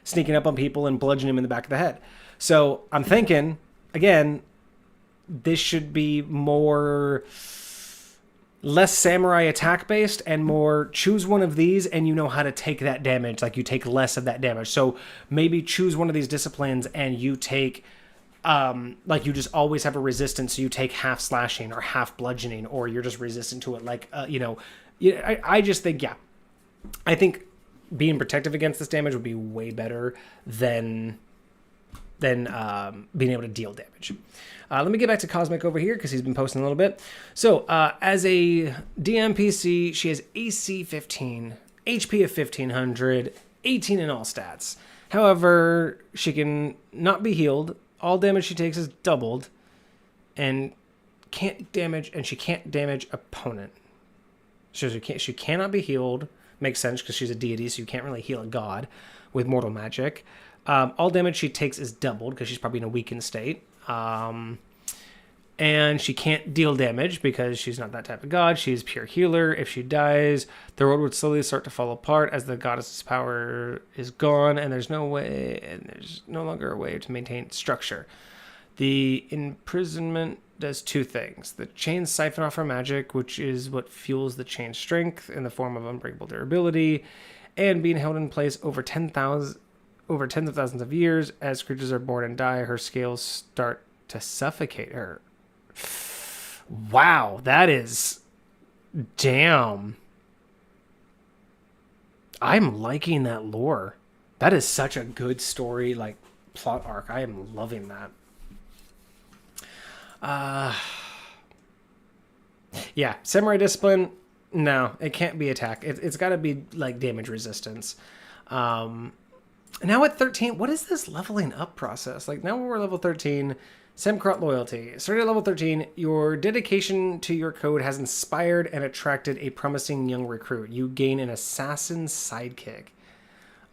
sneaking up on people and bludgeoning them in the back of the head. So I'm thinking, again, this should be less samurai attack based and more choose one of these and you know how to take that damage. Like, you take less of that damage. So maybe choose one of these disciplines and you take, like, you just always have a resistance. So you take half slashing or half bludgeoning, or you're just resistant to it. Like, I just think, yeah, I think being protective against this damage would be way better than being able to deal damage. Let me get back to Cosmic over here because he's been posting a little bit. So as a DMPC, she has AC 15, HP of 1500, 18 in all stats. However, she can not be healed. All damage she takes is doubled, and she can't damage opponent. So she cannot be healed. Makes sense because she's a deity, so you can't really heal a god with mortal magic. All damage she takes is doubled because she's probably in a weakened state. And she can't deal damage because she's not that type of god. She's pure healer. If she dies, the world would slowly start to fall apart as the goddess's power is gone, and there's no longer a way to maintain structure. The imprisonment does two things. The chains siphon off her magic, which is what fuels the chain's strength in the form of unbreakable durability, and being held in place over tens of thousands of years. As creatures are born and die, her scales start to suffocate her. Wow, that is... Damn. I'm liking that lore. That is such a good story, like, plot arc. I am loving that. Yeah, Samurai Discipline, no, it can't be attack. It's got to be, like, damage resistance. Now at 13, what is this leveling up process? Like, now we're level 13, Semkrot Loyalty. Starting at level 13, your dedication to your code has inspired and attracted a promising young recruit. You gain an assassin sidekick.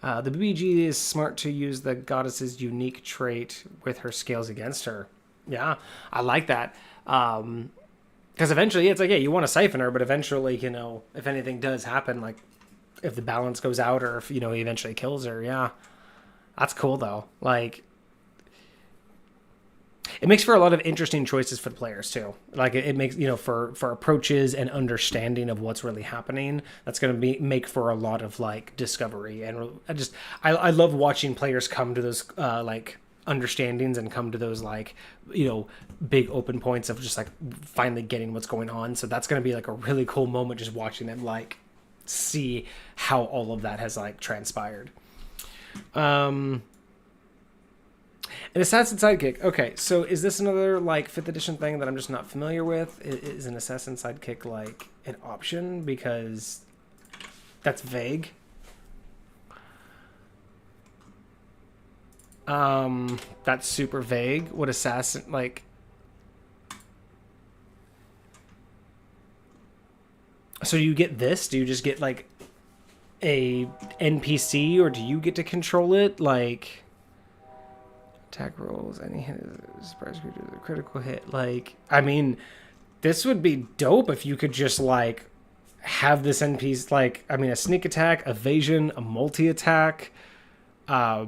The BBG is smart to use the goddess's unique trait with her scales against her. Yeah, I like that. Because eventually it's like, yeah, you want a siphoner, but eventually, if anything does happen, like if the balance goes out or if, he eventually kills her, yeah. That's cool, though. Like, it makes for a lot of interesting choices for the players, too. Like, it makes, for approaches and understanding of what's really happening, that's going to make for a lot of, like, discovery. And I love watching players come to those, understandings and come to those, like, big open points of just, like, finally getting what's going on. So that's going to be, like, a really cool moment just watching them, like, see how all of that has, like, transpired. An assassin sidekick. Okay, so is this another like 5th edition thing that I'm just not familiar with? Is an assassin sidekick like an option? Because that's vague. That's super vague. What assassin like? So you get this? Do you just get like a NPC, or do you get to control it? Like attack rolls, any hit is surprise creature with a critical hit. Like, I mean, this would be dope if you could just like have this NPC, like, I mean, a sneak attack, evasion, a multi attack. I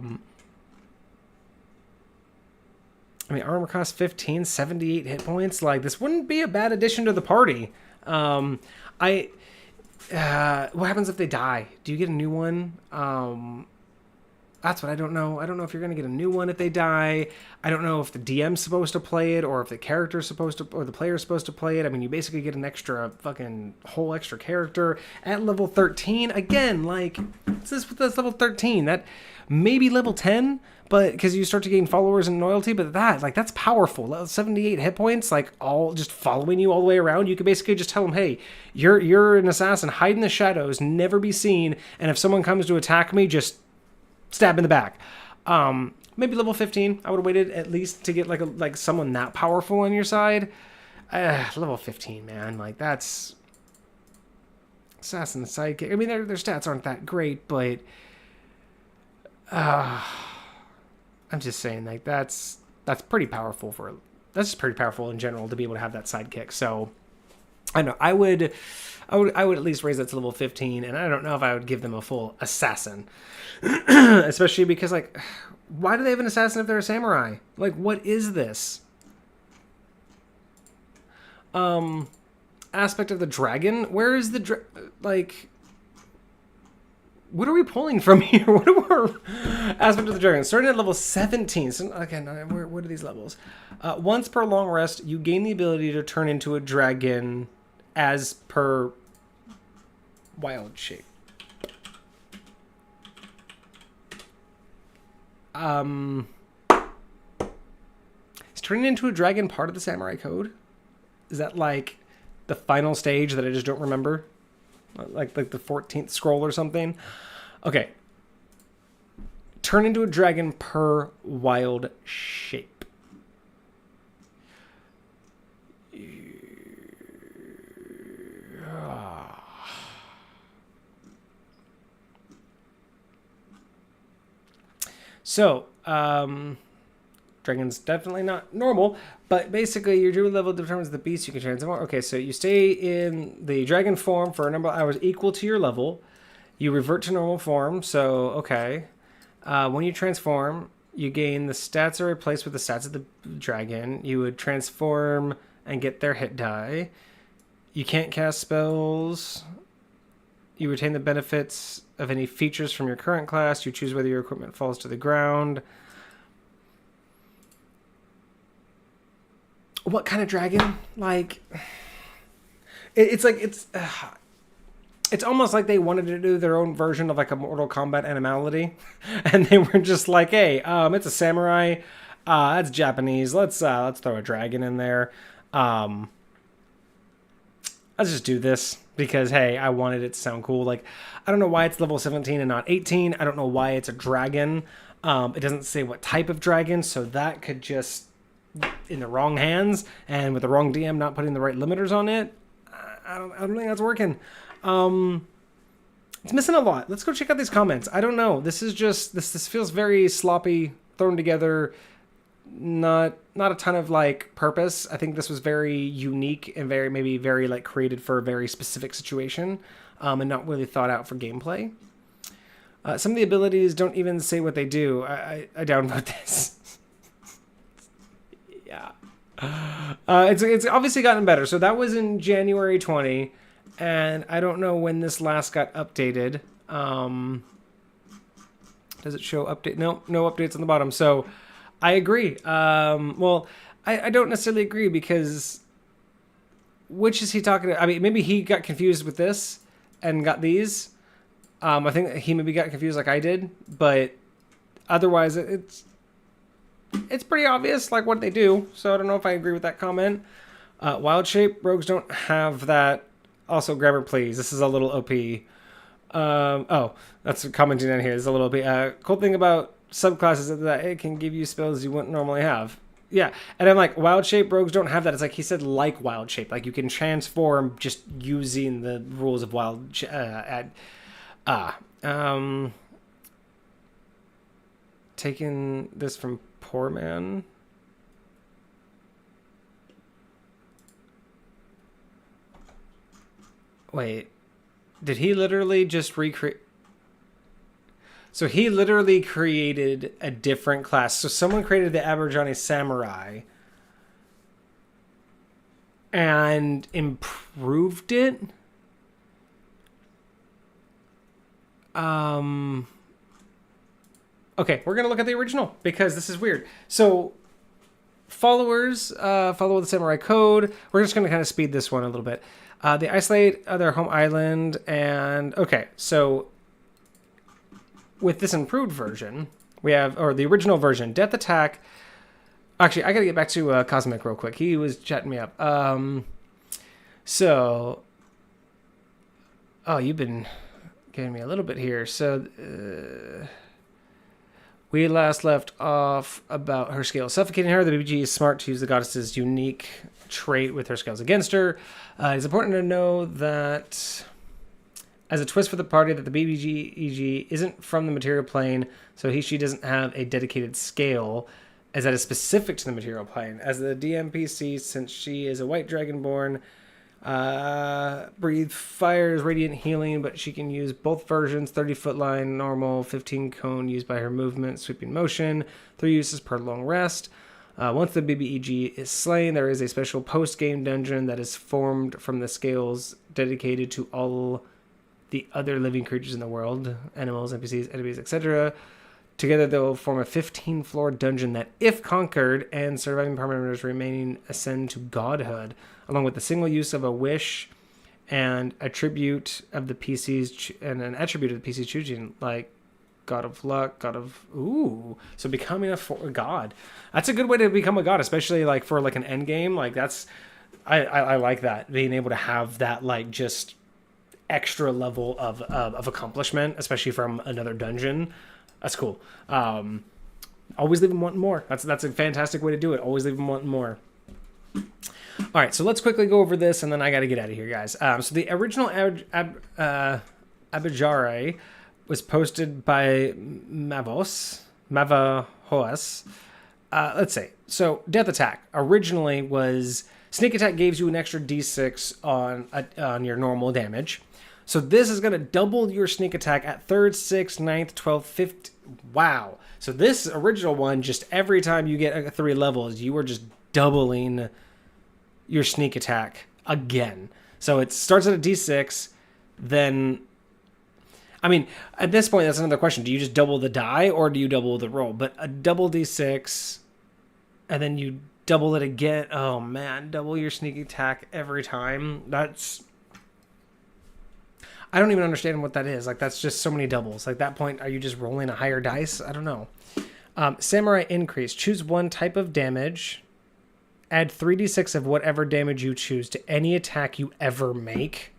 mean, armor cost 15, 78 hit points. Like, this wouldn't be a bad addition to the party. What happens if they die? Do you get a new one? That's what I don't know. I don't know if you're going to get a new one if they die. I don't know if the DM's supposed to play it or if the character's supposed to, or the player's supposed to play it. I mean, you basically get an extra fucking whole extra character at level 13. Again, like, what's this with this level 13? That maybe level 10, but because you start to gain followers and loyalty, but that's powerful. 78 hit points, like all just following you all the way around. You could basically just tell them, hey, you're an assassin, hide in the shadows, never be seen, and if someone comes to attack me, just stab in the back. Maybe level 15. I would have waited at least to get like someone that powerful on your side. Level 15, man. Like, that's assassin sidekick. I mean, their stats aren't that great, but I'm just saying, like, that's pretty powerful that's just pretty powerful in general to be able to have that sidekick. So I don't know. I would at least raise that to level 15, and I don't know if I would give them a full assassin. Especially because, like, why do they have an assassin if they're a samurai? Like, what is this? Aspect of the dragon? Where is the like, what are we pulling from here? What are our aspect of the dragon? Starting at level 17. So, again, what are these levels? Once per long rest, you gain the ability to turn into a dragon as per wild shape. Is turning into a dragon part of the samurai code? Is that like the final stage that I just don't remember? Like the 14th scroll or something? Okay. Turn into a dragon per wild shape. So, dragon's definitely not normal, but basically your druid level determines the beast you can transform. Okay, so you stay in the dragon form for a number of hours equal to your level. You revert to normal form, so, okay. When you transform, you gain the stats are replaced with the stats of the dragon. You would transform and get their hit die. You can't cast spells. You retain the benefits of any features from your current class. You choose whether your equipment falls to the ground. What kind of dragon? Like, it's almost like they wanted to do their own version of like a Mortal Kombat animality, and they were just like, hey, it's a samurai. That's Japanese. Let's throw a dragon in there. Let's just do this because, hey, I wanted it to sound cool. Like, I don't know why it's level 17 and not 18. I don't know why it's a dragon. It doesn't say what type of dragon, so that could just, in the wrong hands and with the wrong DM not putting the right limiters on it, I don't think that's working. It's missing a lot. Let's go check out these comments. I don't know. This is just, this feels very sloppy, thrown together, not not a ton of like purpose. I think this was very unique and maybe very like created for a very specific situation, and not really thought out for gameplay. Some of the abilities don't even say what they do. I downvote this. Yeah. It's obviously gotten better. So that was in January 20, and I don't know when this last got updated. Does it show update? No updates on the bottom. So I agree. Well, I don't necessarily agree because which is he talking to? I mean, maybe he got confused with this and got these. I think he maybe got confused like I did, but otherwise it's pretty obvious like what they do. So I don't know if I agree with that comment. Wild shape rogues don't have that. Also, grammar please. This is a little OP. Oh, that's commenting down here. There's a little OP. Cool thing about subclasses is that it can give you spells you wouldn't normally have. Yeah, and I'm like, wild shape rogues don't have that. It's like he said, like wild shape, like you can transform just using the rules of wild. Taking this from Poor Man. Wait, did he literally just recreate? So he literally created a different class. So someone created the Aberjohnny Samurai and improved it. Okay, we're going to look at the original because this is weird. So followers follow the Samurai Code. We're just going to kind of speed this one a little bit. They isolate their home island and... Okay, so... With this improved version, we have, or the original version, Death Attack. Actually, I gotta get back to Cosmic real quick. He was chatting me up. So, oh, you've been giving me a little bit here. So, we last left off about her scales suffocating her. The BBG is smart to use the goddess's unique trait with her scales against her. It's important to know that... As a twist for the party that the BBG isn't from the material plane, so she doesn't have a dedicated scale, as that is specific to the material plane. As the DMPC, since she is a white dragonborn, breathe fires, radiant healing, but she can use both versions, 30-foot line, normal, 15 cone used by her movement, sweeping motion, 3 uses per long rest. Once the BBEG is slain, there is a special post-game dungeon that is formed from the scales dedicated to all the other living creatures in the world, animals, NPCs, enemies, etc. Together they will form a 15-floor dungeon that, if conquered and surviving party members remaining, ascend to godhood, along with the single use of a wish and attribute of the PCs and an attribute of the PCs choosing, like God of Luck, God of so becoming a god. That's a good way to become a god, especially like for like an end game. Like that's I like that, being able to have that like just extra level of accomplishment, especially from another dungeon. That's cool. Always leave them wanting more. That's a fantastic way to do it. Always leave them wanting more. All right, so let's quickly go over this, and then I got to get out of here, guys. So the original Abijare was posted by Mavos. Let's see. So Death Attack originally was Sneak Attack gives you an extra D6 on your normal damage. So this is going to double your sneak attack at 3rd, 6th, 9th, 12th, 15th. Wow. So this original one, just every time you get 3 levels, you are just doubling your sneak attack again. So it starts at a D6, then... I mean, at this point, that's another question. Do you just double the die, or do you double the roll? But a double D6, and then you double it again. Oh, man. Double your sneak attack every time. That's... I don't even understand what that is. Like, that's just so many doubles. Like, that point, are you just rolling a higher dice? I don't know. Samurai Increase. Choose one type of damage. Add 3d6 of whatever damage you choose to any attack you ever make.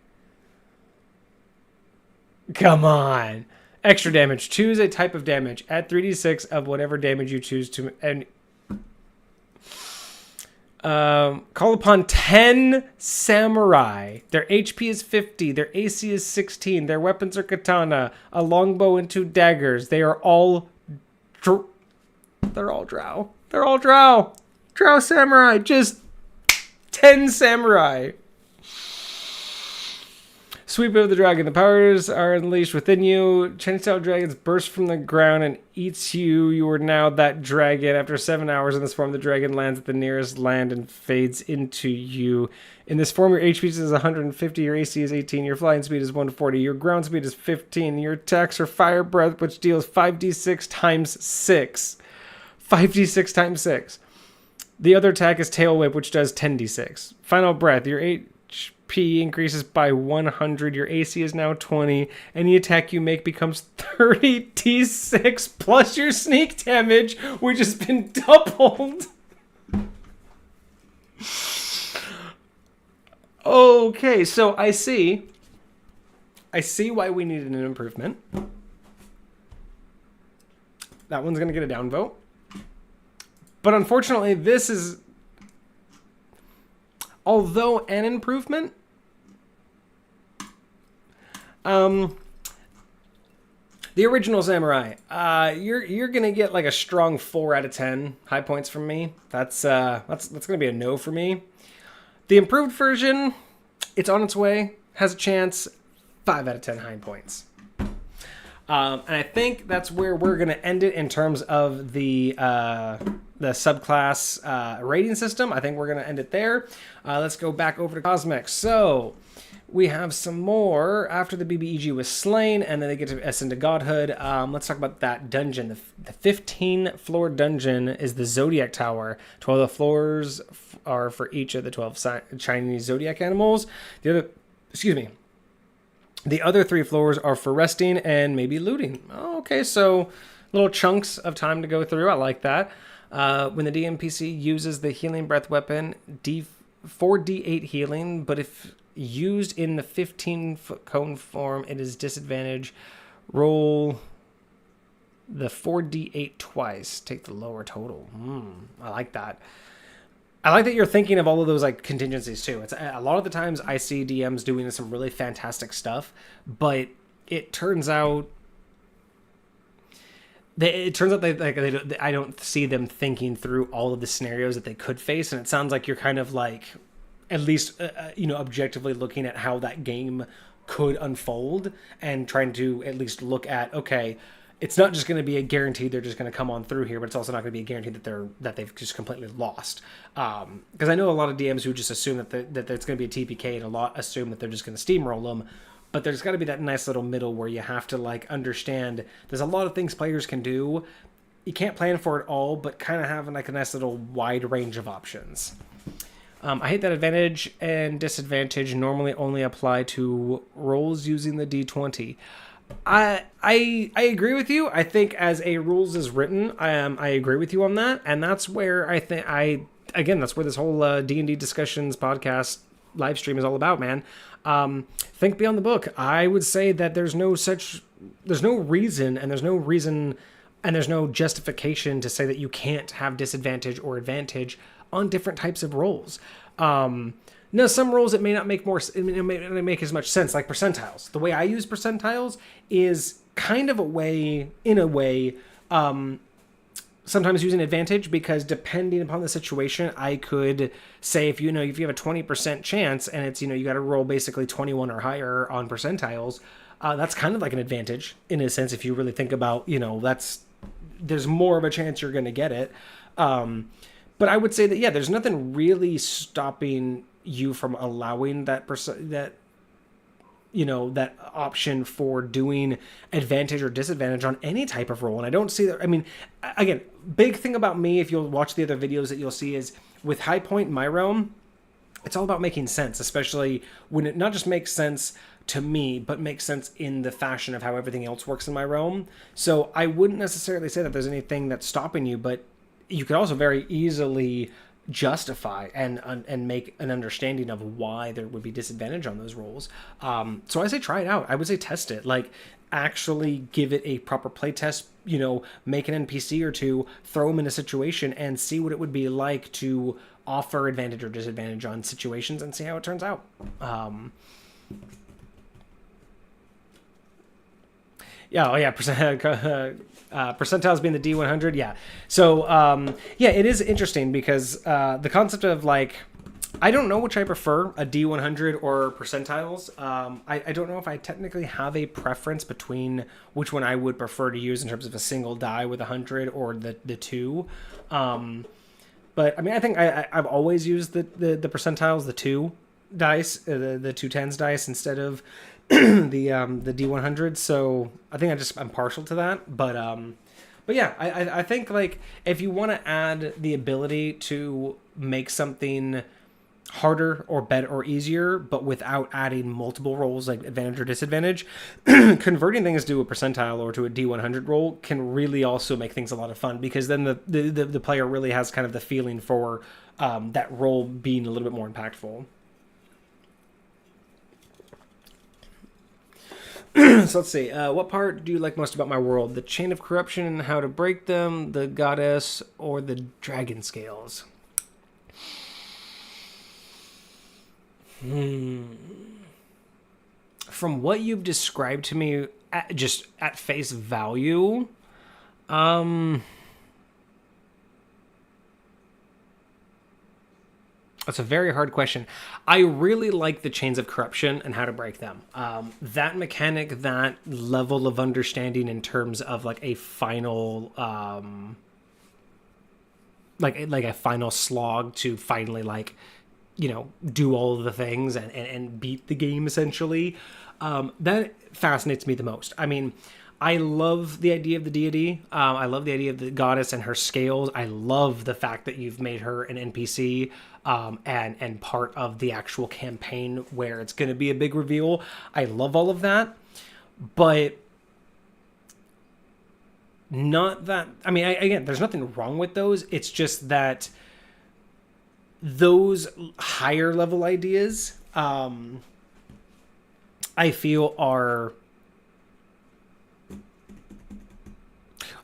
Come on. Extra damage. Choose a type of damage. Add 3d6 of whatever damage you choose to... And call upon 10 samurai. Their HP is 50. Their AC is 16. Their weapons are katana, a longbow, and 2 daggers. They are all... They're all drow. They're all drow. Drow Samurai, just 10 Samurai. Sweep of the dragon. The powers are unleashed within you. Chain-style dragons burst from the ground and eats you. You are now that dragon. After 7 hours in this form, the dragon lands at the nearest land and fades into you. In this form, your HP is 150, your AC is 18, your flying speed is 140, your ground speed is 15, your attacks are fire breath, which deals 5d6 times 6. 5d6 times 6. The other attack is tail whip, which does 10d6. Final breath. Your HP increases by 100. Your AC is now 20. Any attack you make becomes 30d6 plus your sneak damage, which has been doubled. Okay, so I see why we needed an improvement. That one's going to get a downvote. But unfortunately, this is, although an improvement, the original Samurai, you're gonna get like a strong 4 out of 10 high points from me. That's gonna be a no for me. The improved version, it's on its way, has a chance, 5 out of 10 high points. And I think that's where we're gonna end it in terms of the subclass rating system. I think we're going to end it there. Let's go back over to Cosmic. So we have some more after the BBEG was slain, and then they get to ascend to godhood. Let's talk about that dungeon. The 15-floor dungeon is the Zodiac Tower. 12 of the floors are for each of the 12 Chinese zodiac animals. The other 3 floors are for resting and maybe looting. Oh, okay, so little chunks of time to go through. I like that. When the DMPC uses the healing breath weapon, 4d8 healing, but if used in the 15-foot cone form, it is disadvantage. Roll the 4d8 twice. Take the lower total. I like that. I like that you're thinking of all of those like contingencies too. It's a lot of the times I see DMs doing some really fantastic stuff, but it turns out I don't see them thinking through all of the scenarios that they could face, and it sounds like you're kind of like, at least objectively looking at how that game could unfold and trying to at least look at, okay, it's not just going to be a guarantee they're just going to come on through here, but it's also not going to be a guarantee that they've just completely lost. Because I know a lot of DMs who just assume that it's going to be a TPK, and a lot assume that they're just going to steamroll them. But there's got to be that nice little middle where you have to like understand there's a lot of things players can do. You can't plan for it all, but kind of having like a nice little wide range of options. I hate that advantage and disadvantage normally only apply to rolls using the D20. I agree with you. I think as a rules is written, I agree with you on that, and that's where I think that's where this whole D&D Discussions podcast live stream is all about, man. Think beyond the book. I would say that there's no reason and there's no justification to say that you can't have disadvantage or advantage on different types of rolls. Now, some rolls it may not make make as much sense, like percentiles. The way I use percentiles is kind of sometimes using advantage, because depending upon the situation, I could say if you have a 20% chance and it's, you got to roll basically 21 or higher on percentiles, that's kind of like an advantage in a sense. If you really think about, there's more of a chance you're going to get it. But I would say that, yeah, there's nothing really stopping you from allowing that option for doing advantage or disadvantage on any type of roll. And I don't see that. I mean, again, big thing about me, if you'll watch the other videos that you'll see, is with High Point in my realm, it's all about making sense, especially when it not just makes sense to me, but makes sense in the fashion of how everything else works in my realm. So I wouldn't necessarily say that there's anything that's stopping you, but you could also very easily justify and make an understanding of why there would be disadvantage on those rolls. So I say try it out. I would say test it. Like, actually give it a proper play test, make an NPC or two, throw them in a situation and see what it would be like to offer advantage or disadvantage on situations and see how it turns out. Percentiles being the D100, yeah. So, yeah, it is interesting because the concept of like, I don't know which I prefer, a D100 or percentiles. I don't know if I technically have a preference between which one I would prefer to use in terms of a single die with 100 or the two. But I mean, I think I've always used the percentiles, the two dice, the two tens dice instead of the D100. So I think I'm partial to that. But yeah, I think like if you want to add the ability to make something harder or better or easier, but without adding multiple rolls like advantage or disadvantage, converting things to a percentile or to a D100 roll can really also make things a lot of fun, because then the player really has kind of the feeling for that roll being a little bit more impactful. So let's see. What part do you like most about my world? The chain of corruption and how to break them, the goddess, or the dragon scales? From what you've described to me, just at face value, that's a very hard question. I really like the chains of corruption and how to break them. That mechanic, that level of understanding in terms of like a final, like a final slog to finally like, do all of the things and beat the game essentially. That fascinates me the most. I mean, I love the idea of the deity. I love the idea of the goddess and her scales. I love the fact that you've made her an NPC and part of the actual campaign where it's going to be a big reveal. I love all of that, but not that. I mean, again, there's nothing wrong with those. It's just that those higher level ideas, I feel are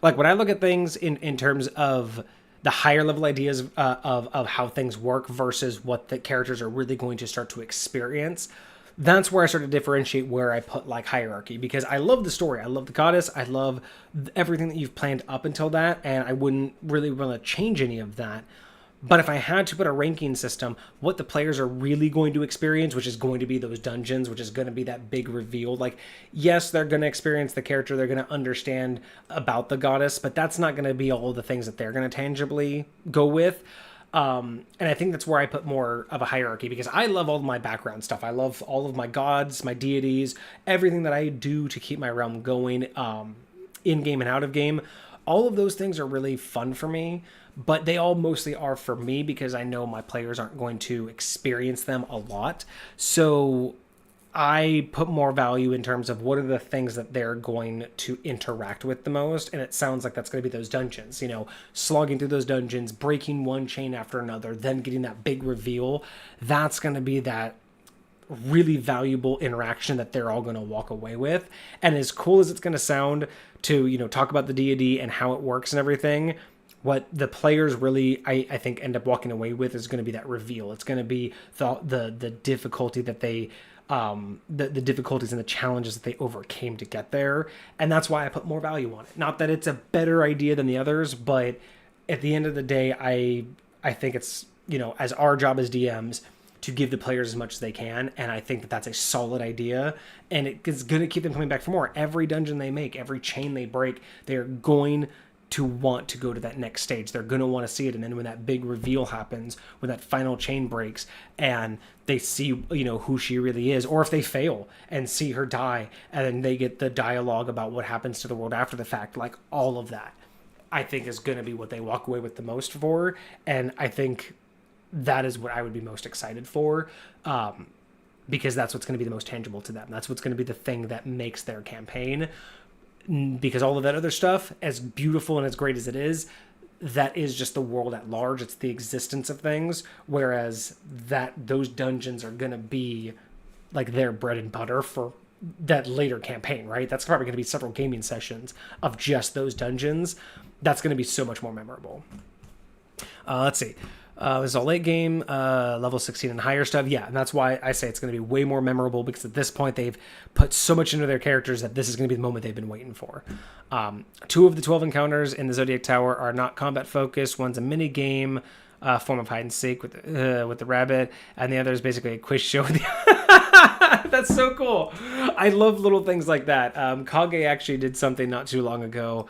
like, when I look at things in terms of the higher level ideas of how things work versus what the characters are really going to start to experience, that's where I start to differentiate where I put like hierarchy, because I love the story. I love the goddess. I love everything that you've planned up until that. And I wouldn't really want to change any of that. But if I had to put a ranking system, what the players are really going to experience, which is going to be those dungeons, which is going to be that big reveal. Like, yes, they're going to experience the character. They're going to understand about the goddess, but that's not going to be all the things that they're going to tangibly go with. And I think that's where I put more of a hierarchy, because I love all of my background stuff. I love all of my gods, my deities, everything that I do to keep my realm going, in game and out of game. All of those things are really fun for me, but they all mostly are for me because I know my players aren't going to experience them a lot. So I put more value in terms of what are the things that they're going to interact with the most. And it sounds like that's going to be those dungeons, slogging through those dungeons, breaking one chain after another, then getting that big reveal. That's going to be that really valuable interaction that they're all going to walk away with. And as cool as it's going to sound to, talk about the deity and how it works and everything, what the players really, I think, end up walking away with is going to be that reveal. It's going to be the difficulty that they, the difficulties and the challenges that they overcame to get there. And that's why I put more value on it. Not that it's a better idea than the others, but at the end of the day, I think it's, as our job as DMs, to give the players as much as they can. And I think that that's a solid idea, and it's going to keep them coming back for more. Every dungeon they make, every chain they break, they're going to want to go to that next stage. They're going to want to see it. And then when that big reveal happens, when that final chain breaks and they see, who she really is, or if they fail and see her die, and then they get the dialogue about what happens to the world after the fact, like all of that, I think is going to be what they walk away with the most for. And I think that is what I would be most excited for, because that's what's going to be the most tangible to them. That's what's going to be the thing that makes their campaign, because all of that other stuff, as beautiful and as great as it is, that is just the world at large. It's the existence of things, whereas those dungeons are going to be like their bread and butter for that later campaign, right? That's probably going to be several gaming sessions of just those dungeons. That's going to be so much more memorable. Let's see. This is a late game, level 16 and higher stuff. Yeah, and that's why I say it's going to be way more memorable, because at this point they've put so much into their characters that this is going to be the moment they've been waiting for. 2 of the 12 encounters in the Zodiac Tower are not combat focused. One's a mini game, form of hide and seek with the rabbit, and the other is basically a quiz show. That's so cool. I love little things like that. Kage actually did something not too long ago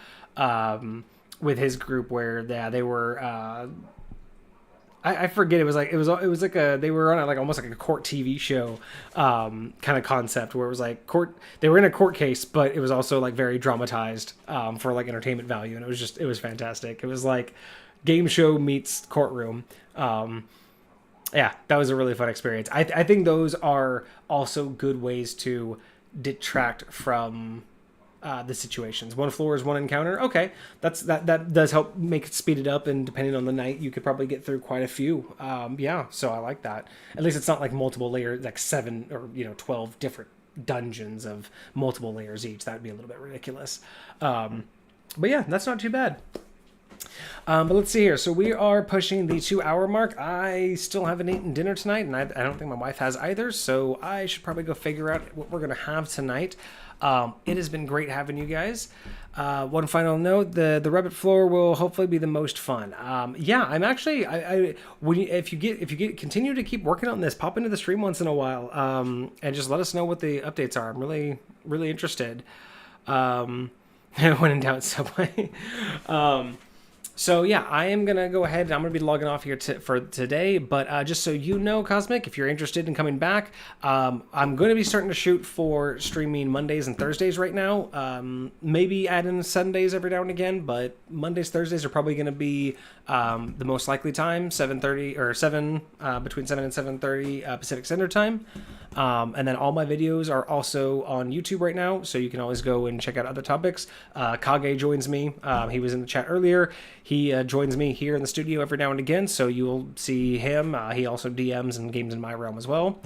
with his group where they were. I forget. It was like they were on almost like a court TV show kind of concept where it was like court. They were in a court case, but it was also like very dramatized for like entertainment value, and it was fantastic. It was like game show meets courtroom. Yeah, that was a really fun experience. I think those are also good ways to detract from the situations. 1 floor is 1 encounter. Okay, that does help make it speed it up, and depending on the night, you could probably get through quite a few. Yeah, so I like that. At least it's not like multiple layers, like 7 or 12 different dungeons of multiple layers each. That'd be a little bit ridiculous. But yeah, that's not too bad. But let's see here. So we are pushing the 2-hour mark. I still haven't eaten dinner tonight, and I don't think my wife has either. So I should probably go figure out what we're going to have tonight. It has been great having you guys. One final note: the rabbit floor will hopefully be the most fun. Yeah, I'm actually. If you continue to keep working on this, pop into the stream once in a while, and just let us know what the updates are. I'm really interested. When in doubt, Subway. So yeah, I am going to go ahead. I'm going to be logging off here for today. But just so you know, Cosmic, if you're interested in coming back, I'm going to be starting to shoot for streaming Mondays and Thursdays right now. Maybe add in Sundays every now and again, but Mondays, Thursdays are probably going to be the most likely time, 7:30 or 7 between 7 and 7:30 Pacific Standard Time. And then all my videos are also on YouTube right now, so you can always go and check out other topics. Kage joins me. He was in the chat earlier. He joins me here in the studio every now and again, so you'll see him. He also DMs and games in my realm as well.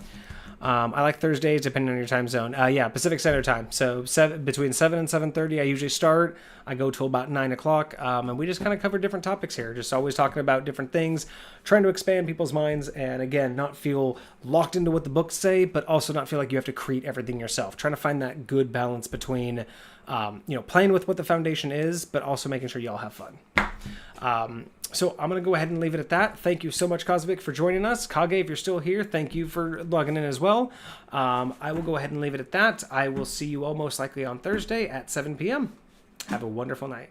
I like Thursdays, depending on your time zone. Yeah, Pacific Standard Time. So between 7 and 7:30, I usually start. I go till about 9 o'clock, and we just kind of cover different topics here. Just always talking about different things, trying to expand people's minds, and again, not feel locked into what the books say, but also not feel like you have to create everything yourself. Trying to find that good balance between, playing with what the foundation is, but also making sure y'all have fun. So I'm going to go ahead and leave it at that. Thank you so much, Cosmic, for joining us. Kage, if you're still here, thank you for logging in as well. I will go ahead and leave it at that. I will see you all most likely on Thursday at 7 p.m. Have a wonderful night.